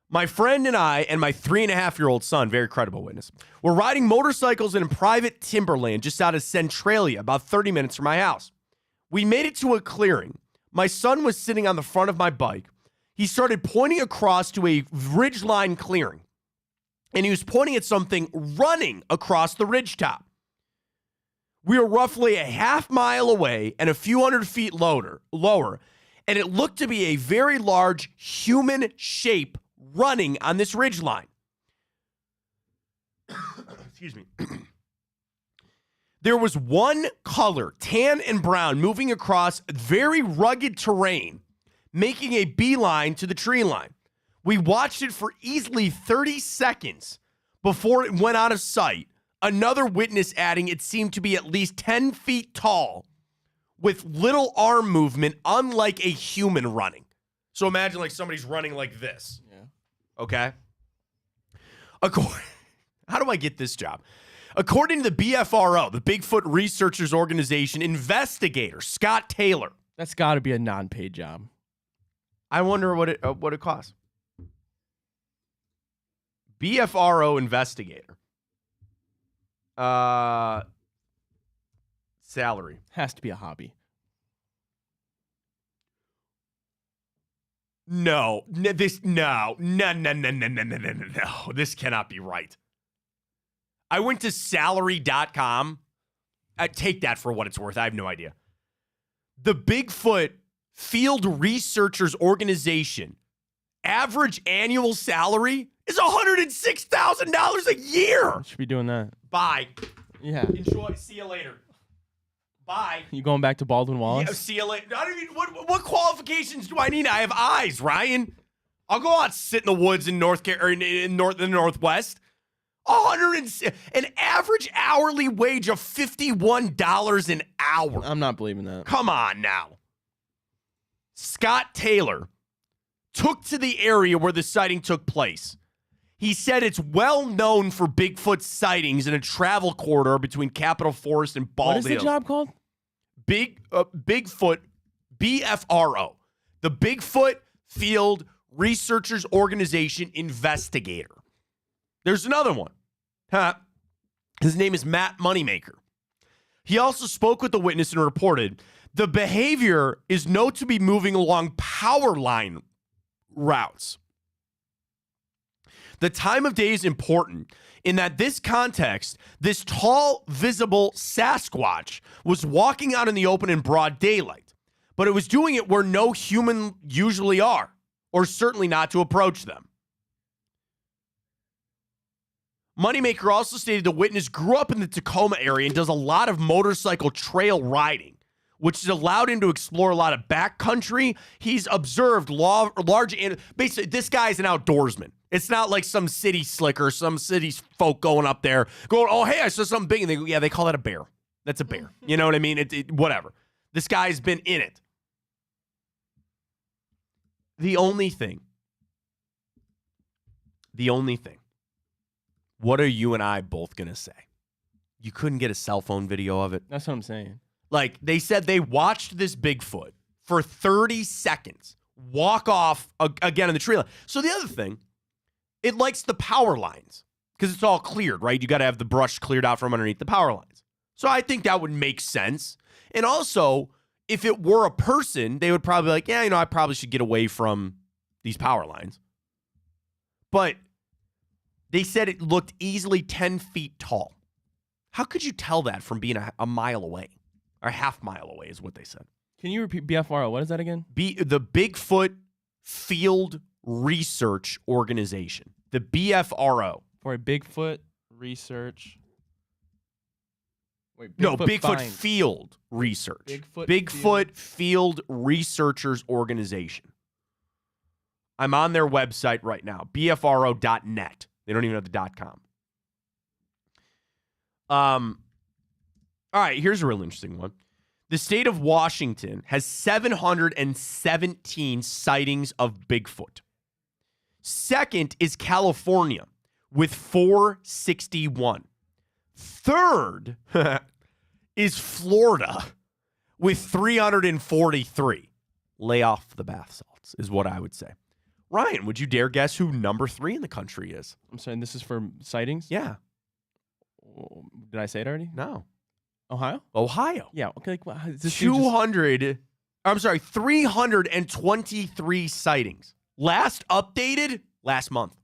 "My friend and I and my 3.5-year-old son," very credible witness, "were riding motorcycles in a private timberland just out of Centralia, about 30 minutes from my house. We made it to a clearing. My son was sitting on the front of my bike. He started pointing across to a ridgeline clearing, and he was pointing at something running across the ridgetop. We were roughly a half mile away and a few hundred feet lower, and it looked to be a very large human shape running on this ridgeline." Excuse me. "There was one color, tan and brown, moving across very rugged terrain, making a beeline to the tree line. We watched it for easily 30 seconds before it went out of sight." Another witness adding it seemed to be at least 10 feet tall with little arm movement, unlike a human running. So imagine like somebody's running like this. Yeah. Okay? How do I get this job? According to the BFRO, the Bigfoot Researchers Organization, investigator Scott Taylor. That's got to be a non-paid job. I wonder what it costs. BFRO investigator. Salary. Has to be a hobby. No. This cannot be right. I went to salary.com. Take that for what it's worth. I have no idea. The Bigfoot Field Researchers Organization average annual salary is $106,000 a year. Should be doing that. Bye. Yeah. Enjoy. See you later. Bye. You going back to Baldwin Wallace? Yeah, see you later. I don't even, what qualifications do I need? I have eyes, Ryan. I'll go out, sit in the woods in the Northwest. An average hourly wage of $51 an hour. I'm not believing that. Come on now. Scott Taylor took to the area where the sighting took place. He said it's well known for Bigfoot sightings in a travel corridor between Capitol Forest and Bald What is the Hills. job called? Bigfoot, BFRO, the Bigfoot Field Researchers Organization investigator. There's another one. His name is Matt Moneymaker. He also spoke with the witness and reported the behavior is known to be moving along power line routes. The time of day is important in that this context, this tall, visible Sasquatch was walking out in the open in broad daylight, but it was doing it where no human usually are, or certainly not to approach them. Moneymaker also stated the witness grew up in the Tacoma area and does a lot of motorcycle trail riding, which has allowed him to explore a lot of backcountry. He's observed large, basically, this guy's an outdoorsman. It's not like some city slicker, some city folk going up there, going, "Oh, hey, I saw something big." And they go, "Yeah, they call that a bear. That's a bear." You know what I mean? Whatever. This guy's been in it. The only thing, what are you and I both going to say? You couldn't get a cell phone video of it? That's what I'm saying. Like, they said they watched this Bigfoot for 30 seconds walk off again in the tree line. So the other thing, it likes the power lines because it's all cleared, right? You got to have the brush cleared out from underneath the power lines. So I think that would make sense. And also, if it were a person, they would probably be like, "Yeah, I probably should get away from these power lines." But they said it looked easily 10 feet tall. How could you tell that from being a mile away? Or a half mile away is what they said. Can you repeat BFRO? What is that again? The Bigfoot Field Research Organization. The BFRO. For a Bigfoot research. Wait, Bigfoot Field Research. Bigfoot Field Researchers Organization. I'm on their website right now, bfro.net. They don't even have the .com. All right, here's a real interesting one. The state of Washington has 717 sightings of Bigfoot. Second is California with 461. Third is Florida with 343. Lay off the bath salts is what I would say. Ryan, would you dare guess who number 3 in the country is? I'm saying this is for sightings? Yeah. Did I say it already? No. Ohio? Yeah. Okay. Like, what, is this dude 323 sightings. Last updated last month.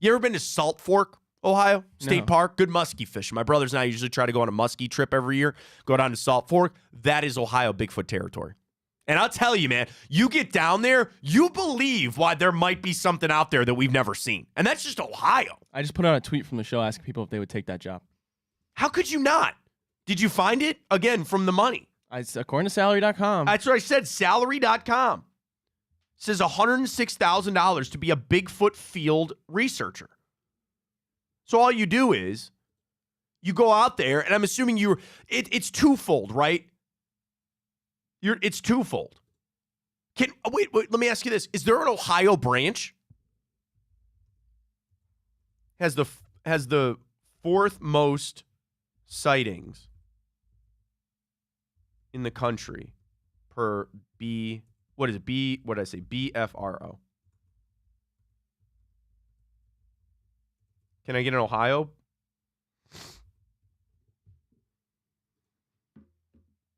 You ever been to Salt Fork, Ohio State Park? Good muskie fishing. My brothers and I usually try to go on a muskie trip every year. Go down to Salt Fork. That is Ohio Bigfoot territory. And I'll tell you, man, you get down there, you believe why there might be something out there that we've never seen. And that's just Ohio. I just put out a tweet from the show asking people if they would take that job. How could you not? Did you find it? Again, from the money. According to salary.com. That's what I said, salary.com. It says $106,000 to be a Bigfoot field researcher. So all you do is you go out there, and I'm assuming it's twofold, right? It's twofold. Wait, let me ask you this. Is there an Ohio branch? Has the fourth most sightings in the country per BFRO. Can I get an Ohio?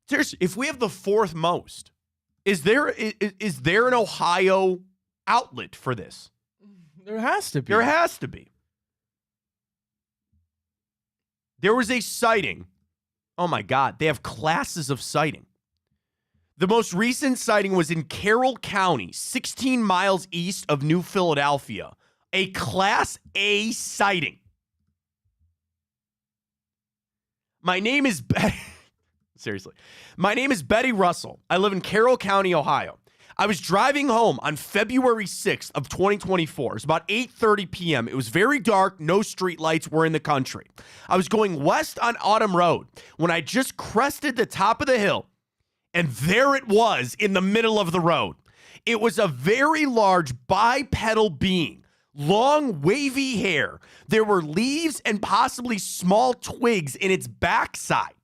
Seriously, if we have the fourth most, is there an Ohio outlet for this? There has to be. There has to be. There was a sighting. Oh my God, they have classes of sighting. The most recent sighting was in Carroll County, 16 miles east of New Philadelphia. A Class A sighting. My name is Seriously. My name is Betty Russell. I live in Carroll County, Ohio. I was driving home on February 6th of 2024. It was about 8:30 p.m. It was very dark. No street lights were in the country. I was going west on Autumn Road when I just crested the top of the hill, and there it was in the middle of the road. It was a very large bipedal being, long, wavy hair. There were leaves and possibly small twigs in its backside.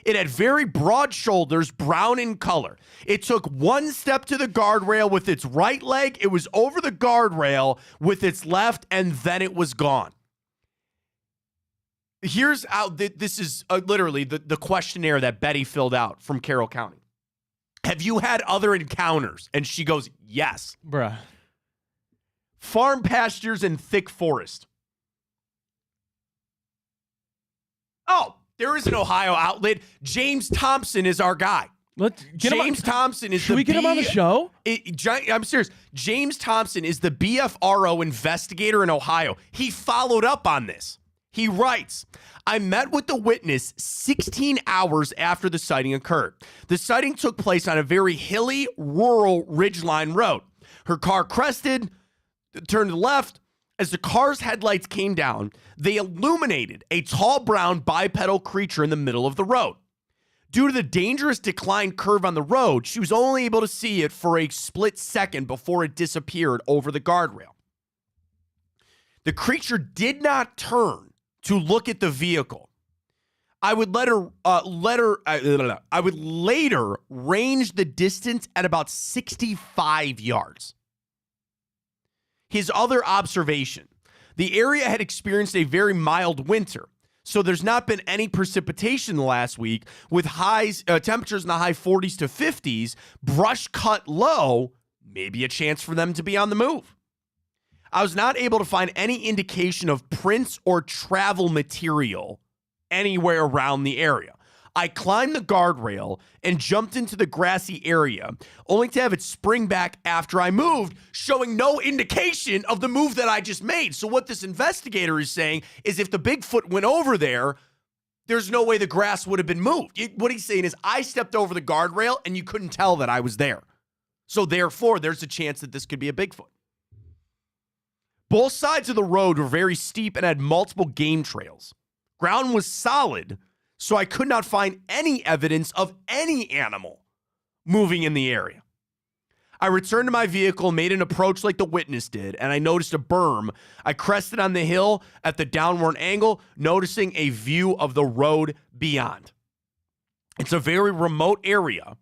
It had very broad shoulders, brown in color. It took one step to the guardrail with its right leg. It was over the guardrail with its left, and then it was gone. Here's how this is literally the questionnaire that Betty filled out from Carroll County. Have you had other encounters? And she goes, yes. Bruh. Farm pastures and thick forest. Oh, there is an Ohio outlet. James Thompson is our guy. James Thompson is. Should we get him on the show? I'm serious. James Thompson is the BFRO investigator in Ohio. He followed up on this. He writes, I met with the witness 16 hours after the sighting occurred. The sighting took place on a very hilly, rural ridgeline road. Her car crested, turned to the left. As the car's headlights came down, they illuminated a tall brown bipedal creature in the middle of the road. Due to the dangerous decline curve on the road, she was only able to see it for a split second before it disappeared over the guardrail. The creature did not turn to look at the vehicle. I would I would later range the distance at about 65 yards. His other observation, the area had experienced a very mild winter, so there's not been any precipitation the last week with temperatures in the high 40s to 50s, brush cut low, maybe a chance for them to be on the move. I was not able to find any indication of prints or travel material anywhere around the area. I climbed the guardrail and jumped into the grassy area, only to have it spring back after I moved, showing no indication of the move that I just made. So what this investigator is saying is if the Bigfoot went over there, there's no way the grass would have been moved. What he's saying is I stepped over the guardrail and you couldn't tell that I was there. So therefore, there's a chance that this could be a Bigfoot. Both sides of the road were very steep and had multiple game trails. Ground was solid, so I could not find any evidence of any animal moving in the area. I returned to my vehicle, made an approach like the witness did, and I noticed a berm. I crested on the hill at the downward angle, noticing a view of the road beyond. It's a very remote area,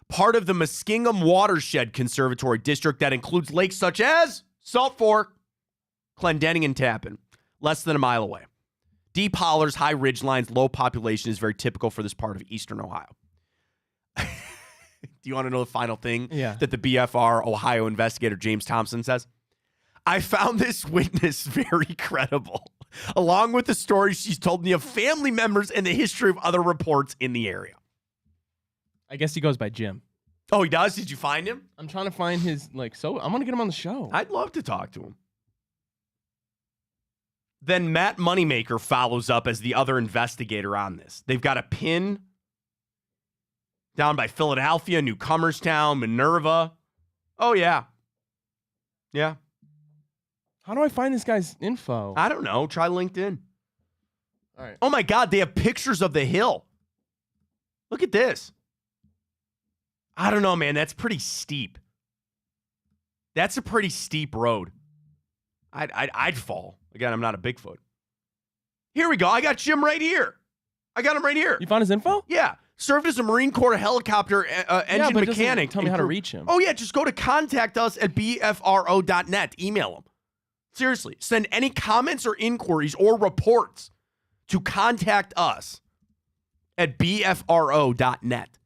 part of the Muskingum Watershed Conservatory District that includes lakes such as Salt Fork, Clendenning, and Tappan, less than a mile away. Deep hollers, high ridge lines, low population is very typical for this part of eastern Ohio. Do you want to know the final thing that the BFR Ohio investigator James Thompson says? I found this witness very credible, along with the stories she's told me of family members and the history of other reports in the area. I guess he goes by Jim. Oh, he does? Did you find him? I'm trying to find his, so I'm going to get him on the show. I'd love to talk to him. Then Matt Moneymaker follows up as the other investigator on this. They've got a pin down by Philadelphia, Newcomerstown, Minerva. Oh, yeah. Yeah. How do I find this guy's info? I don't know. Try LinkedIn. All right. Oh, my God. They have pictures of the hill. Look at this. I don't know, man. That's pretty steep. That's a pretty steep road. I'd fall. Again, I'm not a Bigfoot. Here we go. I got Jim right here. I got him right here. You found his info? Yeah. Served as a Marine Corps helicopter engine mechanic. Tell me how to reach him. Oh, yeah. Just go to contact us at bfro.net. Email him. Seriously. Send any comments or inquiries or reports to contact us at bfro.net.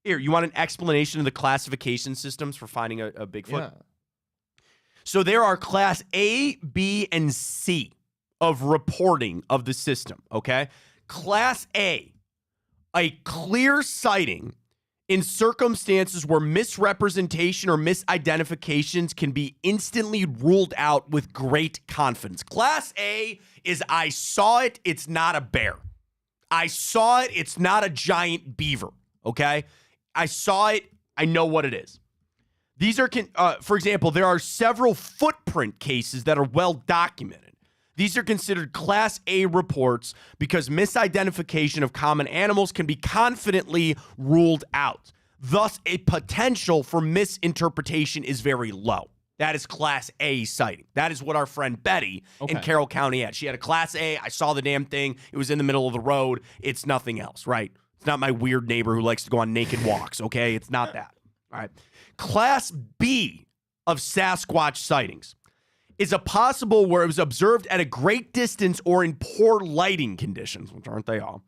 Here, you want an explanation of the classification systems for finding a Bigfoot? Yeah. So there are class A, B, and C of reporting of the system, okay? Class A clear sighting in circumstances where misrepresentation or misidentifications can be instantly ruled out with great confidence. Class A is I saw it, it's not a bear. I saw it, it's not a giant beaver, okay? I saw it, I know what it is. These are, for example, there are several footprint cases that are well documented. These are considered Class A reports because misidentification of common animals can be confidently ruled out. Thus, a potential for misinterpretation is very low. That is Class A sighting. That is what our friend Betty in Carroll County had. She had a Class A. I saw the damn thing. It was in the middle of the road. It's nothing else, right? It's not my weird neighbor who likes to go on naked walks, okay? It's not that. All right. Class B of Sasquatch sightings is a possible where it was observed at a great distance or in poor lighting conditions, which aren't they all,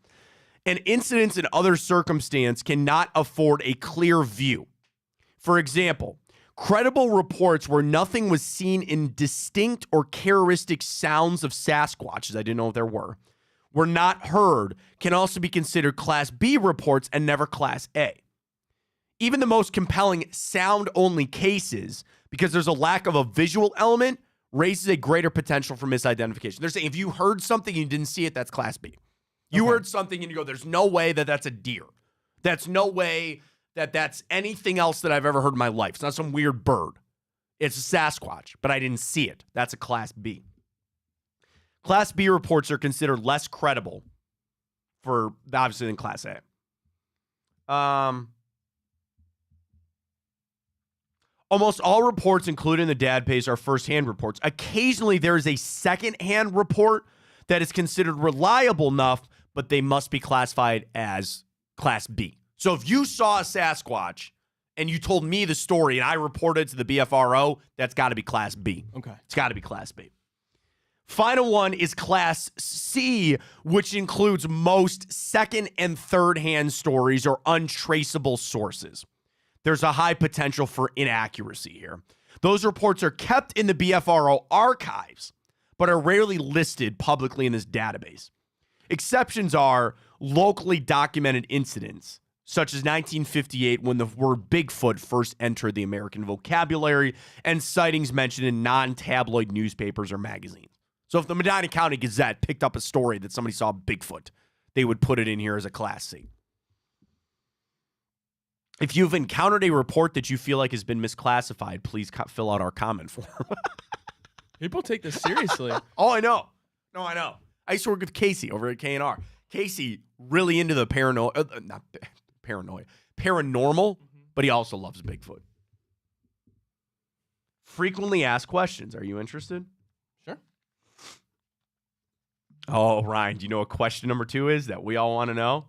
and incidents in other circumstance cannot afford a clear view. For example, credible reports where nothing was seen in distinct or characteristic sounds of Sasquatches, I didn't know if there were not heard, can also be considered Class B reports and never Class A. Even the most compelling sound-only cases, because there's a lack of a visual element, raises a greater potential for misidentification. They're saying if you heard something and you didn't see it, that's Class B. You heard something and you go, there's no way that that's a deer. That's no way that that's anything else that I've ever heard in my life. It's not some weird bird. It's a Sasquatch, but I didn't see it. That's a Class B. Class B reports are considered less credible for, obviously, than Class A. Almost all reports included in the database are first-hand reports. Occasionally, there is a second-hand report that is considered reliable enough, but they must be classified as Class B. So if you saw a Sasquatch and you told me the story and I reported to the BFRO, that's got to be Class B. Okay. It's got to be Class B. Final one is Class C, which includes most second and third-hand stories or untraceable sources. There's a high potential for inaccuracy here. Those reports are kept in the BFRO archives, but are rarely listed publicly in this database. Exceptions are locally documented incidents, such as 1958 when the word Bigfoot first entered the American vocabulary, and sightings mentioned in non-tabloid newspapers or magazines. So if the Medina County Gazette picked up a story that somebody saw Bigfoot, they would put it in here as a Class C. If you've encountered a report that you feel like has been misclassified, please fill out our comment form. People take this seriously. Oh, I know. No, I know. I used to work with Casey over at K&R. Casey, really into the paranormal, but he also loves Bigfoot. Frequently asked questions. Are you interested? Sure. Oh, Ryan, do you know what question number 2 is that we all want to know?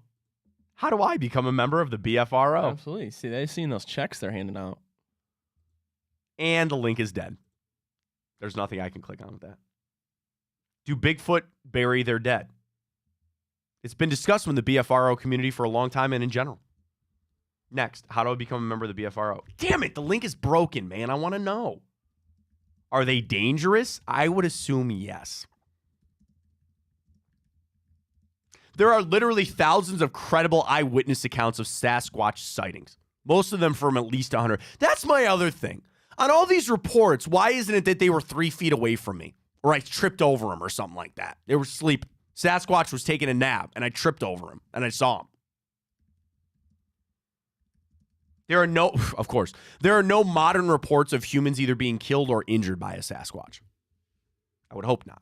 How do I become a member of the BFRO? Absolutely. See, they've seen those checks they're handing out. And the link is dead. There's nothing I can click on with that. Do Bigfoot bury their dead? It's been discussed in the BFRO community for a long time and in general. Next, how do I become a member of the BFRO? Damn it, the link is broken, man. I want to know. Are they dangerous? I would assume yes. There are literally thousands of credible eyewitness accounts of Sasquatch sightings, most of them from at least 100. That's my other thing. On all these reports, why isn't it that they were 3 feet away from me? Or I tripped over them or something like that. They were sleeping. Sasquatch was taking a nap, and I tripped over him, and I saw him. There are no modern reports of humans either being killed or injured by a Sasquatch. I would hope not.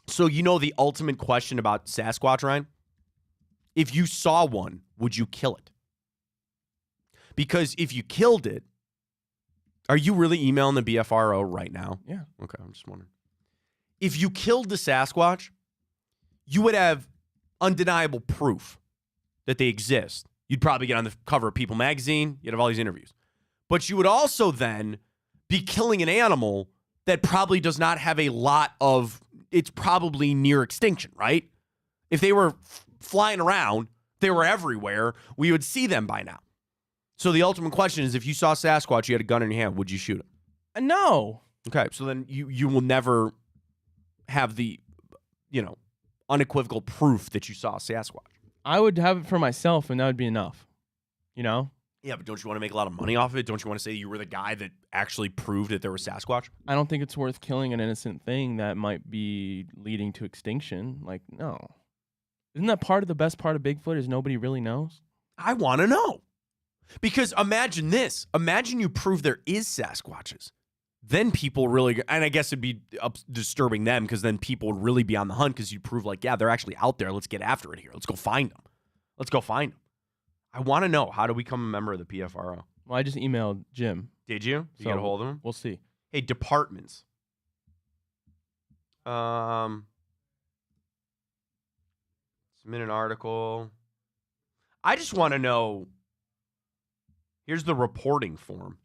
So you know the ultimate question about Sasquatch, Ryan? If you saw one, would you kill it? Because if you killed it, are you really emailing the BFRO right now? Yeah. Okay, I'm just wondering. If you killed the Sasquatch, you would have undeniable proof that they exist. You'd probably get on the cover of People magazine. You'd have all these interviews. But you would also then be killing an animal that probably does not have a lot of, it's probably near extinction, right? If they were flying around, they were everywhere, we would see them by now. So the ultimate question is, if you saw Sasquatch, you had a gun in your hand, would you shoot him? No. Okay, so then you will never have the, unequivocal proof that you saw Sasquatch. I would have it for myself, and that would be enough. Yeah, but don't you want to make a lot of money off of it? Don't you want to say you were the guy that actually proved that there was Sasquatch? I don't think it's worth killing an innocent thing that might be leading to extinction. Like, no. Isn't that part of the best part of Bigfoot is nobody really knows? I want to know. Because imagine this. Imagine you prove there is Sasquatches. Then people really, and I guess it'd be disturbing them because then people would really be on the hunt because you prove like, yeah, they're actually out there. Let's get after it here. Let's go find them. I want to know, how to become a member of the PFRO. Well, I just emailed Jim. Did you? Did you get a hold of him? We'll see. Hey, departments. Submit an article. I just want to know. Here's the reporting form.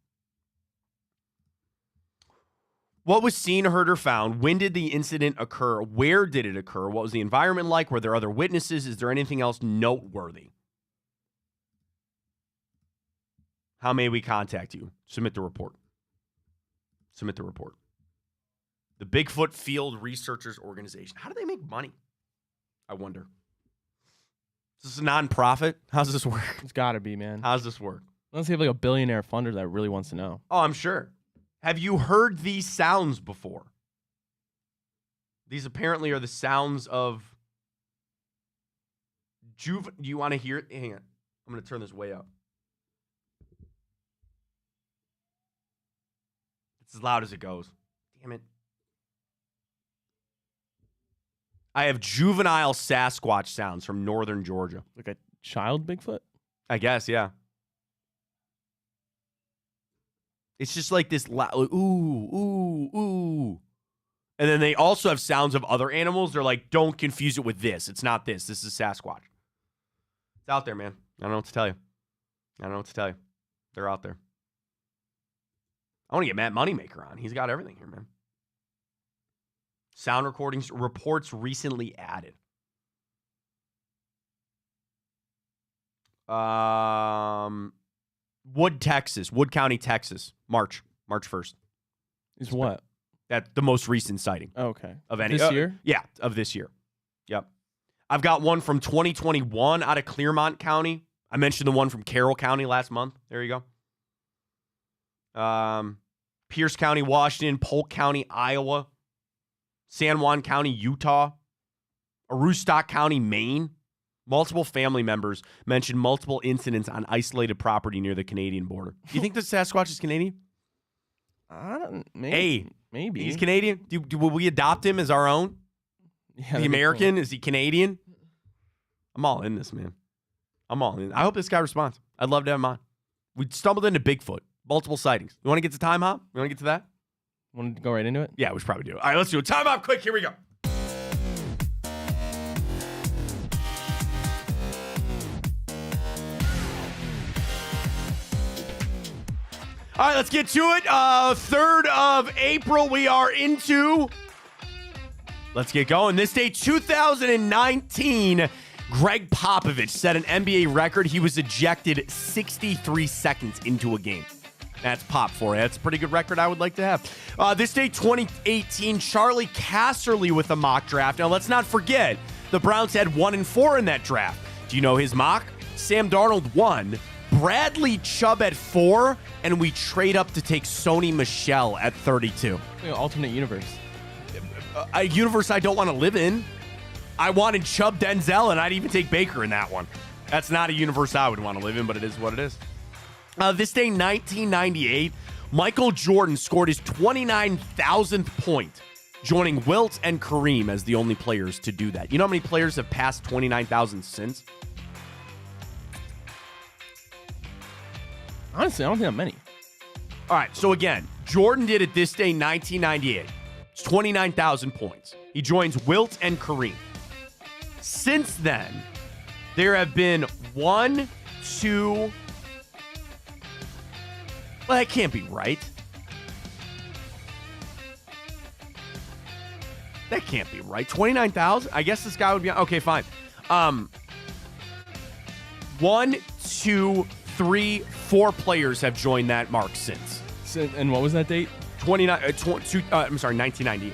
What was seen, heard, or found? When did the incident occur? Where did it occur? What was the environment like? Were there other witnesses? Is there anything else noteworthy? How may we contact you? Submit the report. The Bigfoot Field Researchers Organization. How do they make money? I wonder. Is this a nonprofit? How does this work? It's got to be, man. How does this work? Unless you have like a billionaire funder that really wants to know. Oh, I'm sure. Have you heard these sounds before? These apparently are the sounds of Do you want to hear it? Hang on. I'm going to turn this way up. It's as loud as it goes. Damn it. I have juvenile Sasquatch sounds from northern Georgia. Like a child Bigfoot? I guess, yeah. It's just like this loud, ooh, ooh, ooh. And then they also have sounds of other animals. They're like, don't confuse it with this. It's not this. This is Sasquatch. It's out there, man. I don't know what to tell you. They're out there. I want to get Matt Moneymaker on. He's got everything here, man. Sound recordings, reports recently added. Wood County, Texas, March 1st. Is what? That's the most recent sighting. Okay. Of any this year? Yeah, of this year. Yep. I've got one from 2021 out of Clermont County. I mentioned the one from Carroll County last month. There you go. Pierce County, Washington, Polk County, Iowa, San Juan County, Utah, Aroostook County, Maine. Multiple family members mentioned multiple incidents on isolated property near the Canadian border. Do you think the Sasquatch is Canadian? Maybe. He's Canadian? Will we adopt him as our own? Yeah, the American? Cool. Is he Canadian? I'm all in this, man. I'm all in. I hope this guy responds. I'd love to have him on. We stumbled into Bigfoot. Multiple sightings. You want to get to time hop? You want to get to that? Want to go right into it? Yeah, we should probably do it. All right, let's do it. Time hop quick. Here we go. All right, let's get to it. 3rd of April, we are into. Let's get going. This day, 2019, Greg Popovich set an NBA record. He was ejected 63 seconds into a game. That's Pop for you. That's a pretty good record I would like to have. This day, 2018, Charlie Casserly with a mock draft. Now, let's not forget, the Browns had 1-4 in that draft. Do you know his mock? Sam Darnold 1, Bradley Chubb at 4, and we trade up to take Sony Michel at 32. Alternate universe. A universe I don't want to live in. I wanted Chubb, Denzel, and I'd even take Baker in that one. That's not a universe I would want to live in, but it is what it is. This day, 1998, Michael Jordan scored his 29,000th point, joining Wilt and Kareem as the only players to do that. You know how many players have passed 29,000 since? Honestly, I don't think that many. All right, so again, Jordan did it this day, 1998. It's 29,000 points. He joins Wilt and Kareem. Since then, there have been 1, 2... Well, that can't be right. That can't be right. 29,000? I guess this guy would be... Okay, fine. 1, 2, 3, 4 players have joined that mark since. And what was that date? 1998.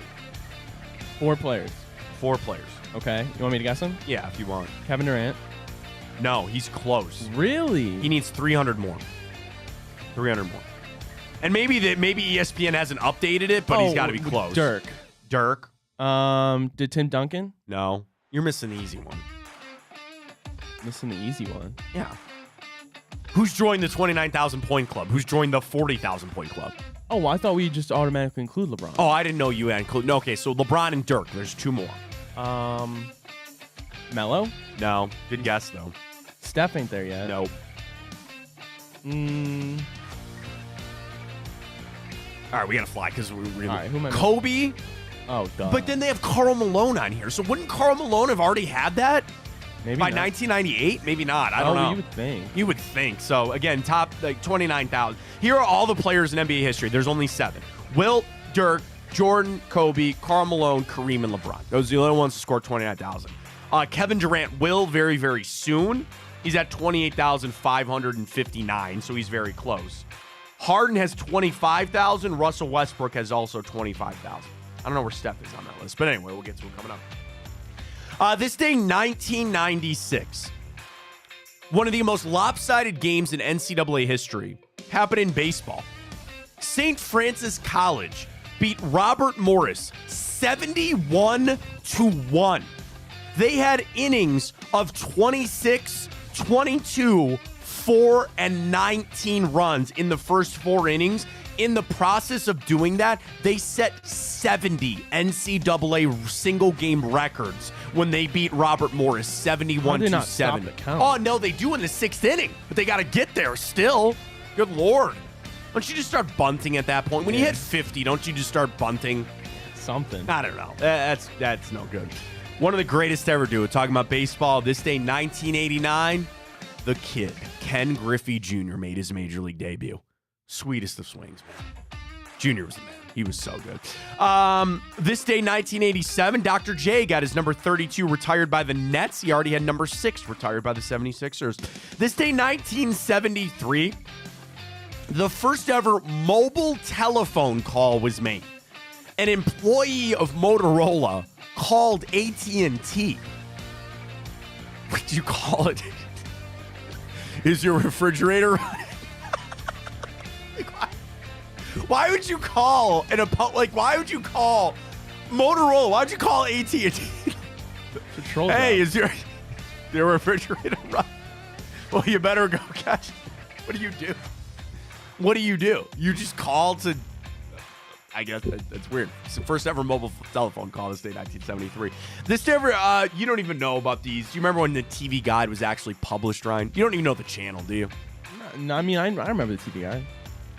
4 players. 4 players. Okay. You want me to guess them? Yeah, if you want. Kevin Durant. No, he's close. Really? He needs 300 more. 300 more. And maybe ESPN hasn't updated it, but he's got to be close. Dirk. Did Tim Duncan? No. You're missing the easy one. Missing the easy one? Yeah. Who's joined the 29,000 point club? Who's joined the 40,000 point club? Oh, well, I thought we just automatically include LeBron. Oh, I didn't know you had included. No, okay, so LeBron and Dirk. There's 2 more. Melo? No. Good guess, though. Steph ain't there yet. Nope. All right, we got to fly because we're really... All right, who am I Kobe? Oh, duh. But then they have Karl Malone on here. So wouldn't Karl Malone have already had that? Maybe by not. 1998? Maybe not. I don't know. You would think. You would think. So, again, top 29,000. Here are all the players in NBA history. There's only 7. Wilt, Dirk, Jordan, Kobe, Karl Malone, Kareem, and LeBron. Those are the only ones to score 29,000. Kevin Durant will very, very soon. He's at 28,559, so he's very close. Harden has 25,000. Russell Westbrook has also 25,000. I don't know where Steph is on that list, but anyway, we'll get to it coming up. This day, 1996. One of the most lopsided games in NCAA history happened in baseball. St. Francis College beat Robert Morris 71-1. They had innings of 26, 22, 4, and 19 runs in the first 4 innings. In the process of doing that, they set 70 NCAA single game records when they beat Robert Morris 71-7. Oh, no, they do in the 6th inning, but they got to get there still. Good Lord. Don't you just start bunting at that point? When you hit 50, don't you just start bunting? Something. I don't know. That's no good. One of the greatest to ever do it. Talking about baseball, this day, 1989, the kid, Ken Griffey Jr., made his major league debut. Sweetest of swings, man. Junior was the man. He was so good. This day, 1987, Dr. J got his number 32 retired by the Nets. He already had number 6 retired by the 76ers. This day, 1973, the first ever mobile telephone call was made. An employee of Motorola called AT&T. What did you call it? Is your refrigerator running? Why would you call why would you call Motorola? Why would you call AT&T? Hey, is your refrigerator running? Well, you better go catch. What do you do? What do? You just call to. I guess that's weird. It's the first ever mobile telephone call this day, 1973. This ever, you don't even know about these. Do you remember when the TV Guide was actually published, Ryan? You don't even know the channel, do you? No, I mean, I remember the TV Guide.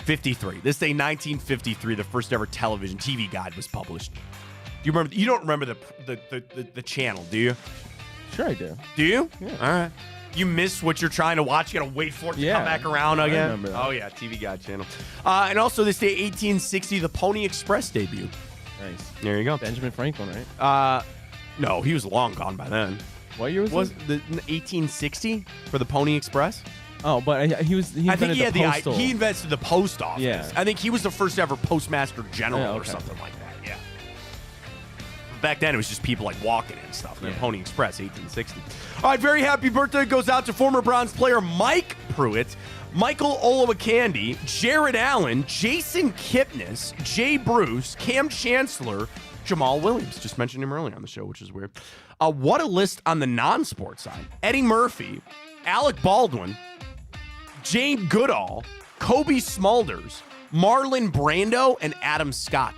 53. This day, 1953, the first ever television TV Guide was published. Do you remember? You don't remember the channel, do you? Sure I do. Do you? Yeah. All right. You miss what you're trying to watch. You got to wait for it to come back around again. I remember that. Oh, yeah. TV Guide channel. And also this day, 1860, the Pony Express debuted. Nice. There you go. Benjamin Franklin, right? No, he was long gone by then. What year was it? 1860 for the Pony Express? Oh, but he invented he invented the post office. Yeah. I think he was the first ever postmaster general or something like that. Yeah. Back then, it was just people like walking and stuff. And Pony Express, 1860. All right, very happy birthday goes out to former Browns player Mike Pruitt, Michael Olowokandi, Jared Allen, Jason Kipnis, Jay Bruce, Cam Chancellor, Jamal Williams. Just mentioned him earlier on the show, which is weird. What a list on the non-sports side. Eddie Murphy, Alec Baldwin, Jane Goodall, Kobe Smulders, Marlon Brando, and Adam Scott.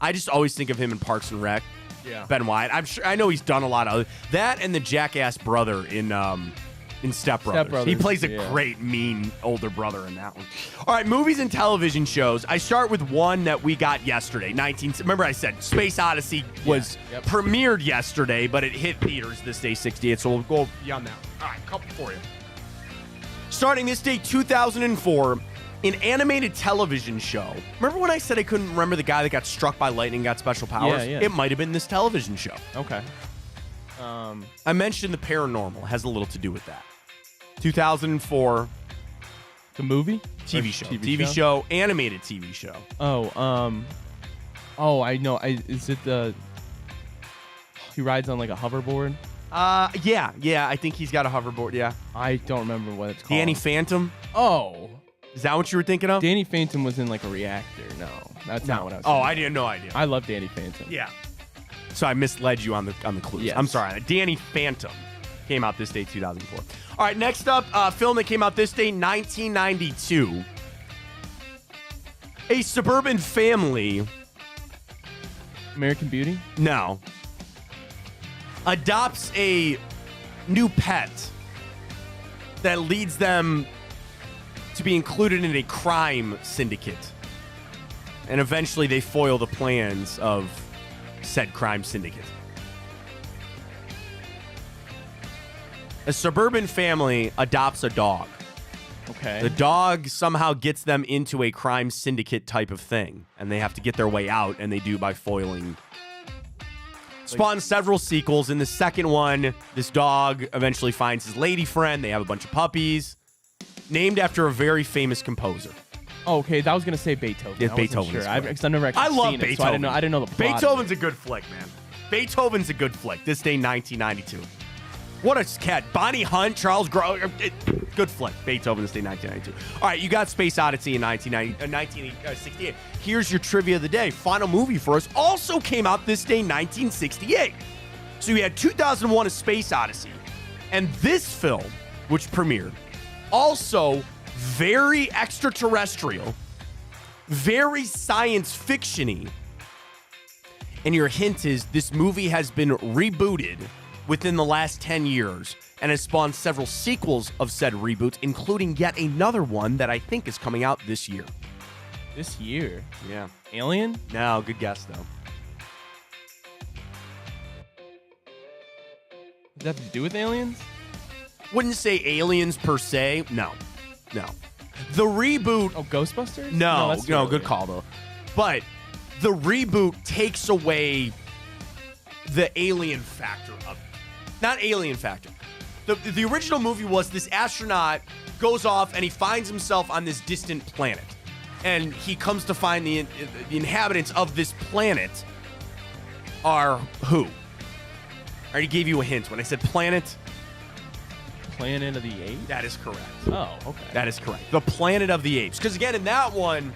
I just always think of him in Parks and Rec. Yeah. Ben Wyatt. I know he's done a lot of that, and the jackass brother in Step Brothers. He plays a great, mean older brother in that one. All right, movies and television shows. I start with one that we got yesterday. Remember I said Space Odyssey was premiered yesterday, but it hit theaters this day, 68. So we'll go beyond that. All right, couple for you. Starting this day, 2004, an animated television show. Remember when I said I couldn't remember the guy that got struck by lightning and got special powers? Yeah. It might have been this television show. Okay. I mentioned the paranormal. Has a little to do with that. 2004. The movie? TV show. TV show. Animated TV show. I know. Is it the... He rides on like a hoverboard? Yeah. I think he's got a hoverboard, yeah. I don't remember what it's called. Danny Phantom? Oh. Is that what you were thinking of? Danny Phantom was in like a reactor. No, that's not what I was thinking. I didn't know idea. I love Danny Phantom. Yeah. So I misled you on the clues. Yes. I'm sorry. Danny Phantom came out this day, 2004. All right, next up, film that came out this day, 1992. A suburban family. American Beauty? No. Adopts a new pet that leads them to be included in a crime syndicate. And eventually they foil the plans of said crime syndicate. A suburban family adopts a dog. Okay. The dog somehow gets them into a crime syndicate type of thing, and they have to get their way out, and they do by foiling. Spawned several sequels. In the second one, this dog eventually finds his lady friend. They have a bunch of puppies. Named after a very famous composer. Oh, okay, I was gonna say Beethoven. Yeah, Beethoven. Sure. I've never actually I love seen Beethoven. it, so I didn't know the plot. Beethoven's a good flick, man. Beethoven's a good flick. This day, 1992. What a cat. Bonnie Hunt, Charles Gros. Good flick. Beethoven, this day, 1992. All right, you got Space Odyssey in 1968. Here's your trivia of the day. Final movie for us also came out this day, 1968. So we had 2001: A Space Odyssey, and this film, which premiered, also very extraterrestrial, very science fiction-y. And your hint is this movie has been rebooted within the last 10 years and has spawned several sequels of said reboots, including yet another one that I think is coming out this year. This year? Yeah. Alien? No, good guess, though. Does that have to do with aliens? Wouldn't say aliens per se. No. The reboot... Oh, Ghostbusters? No, good call, though. But the reboot takes away the alien factor of it. Not alien factor. The original movie was this astronaut goes off and he finds himself on this distant planet. And he comes to find the inhabitants of this planet are who? I already gave you a hint. When I said planet. Planet of the Apes? That is correct. Oh, okay. That is correct. The Planet of the Apes. Because again, in that one,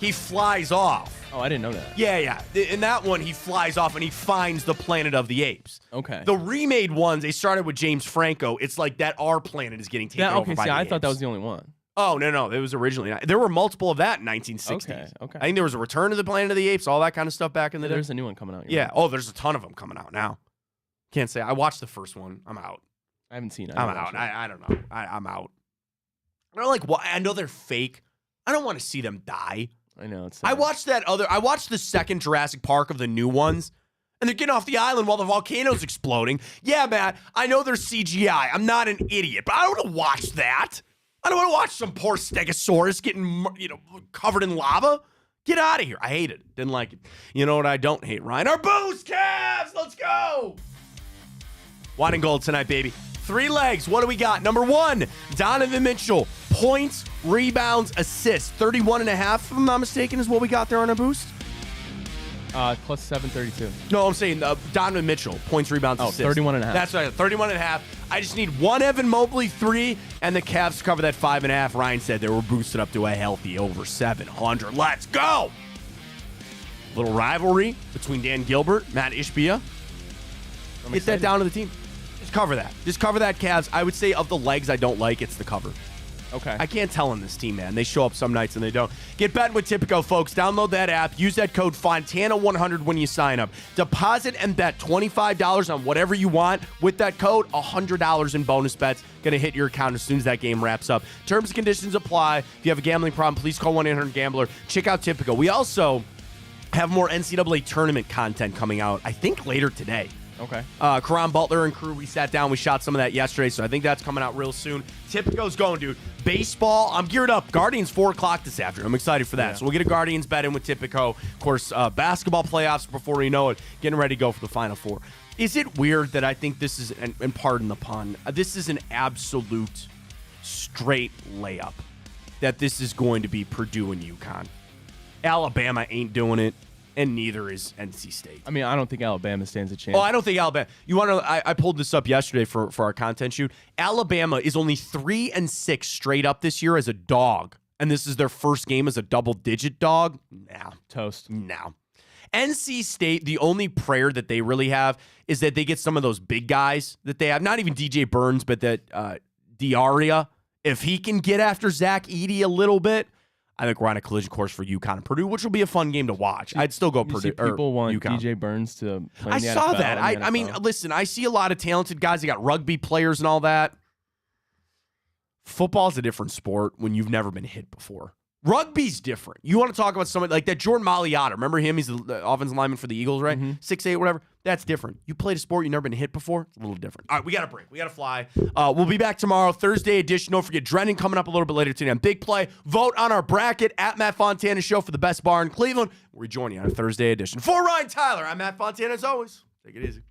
he flies off. Oh, I didn't know that. Yeah. In that one, he flies off and he finds the Planet of the Apes. Okay. The remade ones, they started with James Franco. It's like that our planet is getting taken over by the I apes. thought that was the only one. Oh, no. It was originally. There were multiple of that in 1960s. Okay. I think there was a Return to the Planet of the Apes, all that kind of stuff back in the day. There's a new one coming out. Yeah. Oh, there's a ton of them coming out now. Can't say. I watched the first one. I'm out. I haven't seen it. I'm out. I don't know. I'm out. I don't like. I know they're fake. I don't want to see them die. I know. It's. I watched the second Jurassic Park of the new ones, and they're getting off the island while the volcano's exploding. Yeah, Matt. I know they're CGI. I'm not an idiot, but I don't want to watch that. I don't want to watch some poor Stegosaurus getting covered in lava. Get out of here. I hate it. Didn't like it. You know what I don't hate, Ryan? Our boost, Cavs. Let's go. Wine and gold tonight, baby. 3 legs. What do we got? Number 1, Donovan Mitchell. Points, rebounds, assists. 31.5, if I'm not mistaken, is what we got there on a boost. Plus 732. No, I'm saying Donovan Mitchell. Points, rebounds, assists. 31.5. That's right. 31.5. I just need 1 Evan Mobley 3, and the Cavs to cover that 5.5. Ryan said they were boosted up to a healthy over 700. Let's go. Little rivalry between Dan Gilbert, Matt Ishbia. Get that down to the team. Just cover that. Just cover that, Cavs. I would say of the legs I don't like, it's the cover. Okay. I can't tell in this team, man. They show up some nights and they don't. Get betting with Tipico, folks. Download that app. Use that code Fontana100 when you sign up. Deposit and bet $25 on whatever you want. With that code, $100 in bonus bets. Going to hit your account as soon as that game wraps up. Terms and conditions apply. If you have a gambling problem, please call 1-800-GAMBLER. Check out Tipico. We also have more NCAA tournament content coming out, I think, later today. Okay. Karan Butler and crew, we sat down. We shot some of that yesterday, so I think that's coming out real soon. Tipico's going, dude. Baseball, I'm geared up. Guardians, 4 o'clock this afternoon. I'm excited for that. Yeah. So we'll get a Guardians bet in with Tipico. Of course, basketball playoffs before we know it. Getting ready to go for the Final Four. Is it weird that I think this is, and pardon the pun, this is an absolute straight layup that this is going to be Purdue and UConn? Alabama ain't doing it. And neither is NC State. I mean, I don't think Alabama stands a chance. Oh, I don't think Alabama. You want to know? I pulled this up yesterday for our content shoot. Alabama is only 3-6 straight up this year as a dog, and this is their first game as a double-digit dog. Nah, toast. Nah. NC State, the only prayer that they really have is that they get some of those big guys that they have. Not even DJ Burns, but that Diarra. If he can get after Zach Edey a little bit, I think we're on a collision course for UConn and Purdue, which will be a fun game to watch. I'd still go Purdue. People want UConn. DJ Burns to play I in the saw NFL, that. I mean, listen, I see a lot of talented guys. They got rugby players and all that. Football's a different sport when you've never been hit before. Rugby's different. You want to talk about somebody like that Jordan Mailata. Remember him? He's the offensive lineman for the Eagles, right? 6'8", whatever. That's different. You played a sport you've never been hit before. It's a little different. All right, we got to break. We got to fly. We'll be back tomorrow, Thursday edition. Don't forget, Drennan coming up a little bit later today on Big Play. Vote on our bracket at Matt Fontana Show for the best bar in Cleveland. We'll rejoin you on a Thursday edition. For Ryan Tyler, I'm Matt Fontana as always. Take it easy.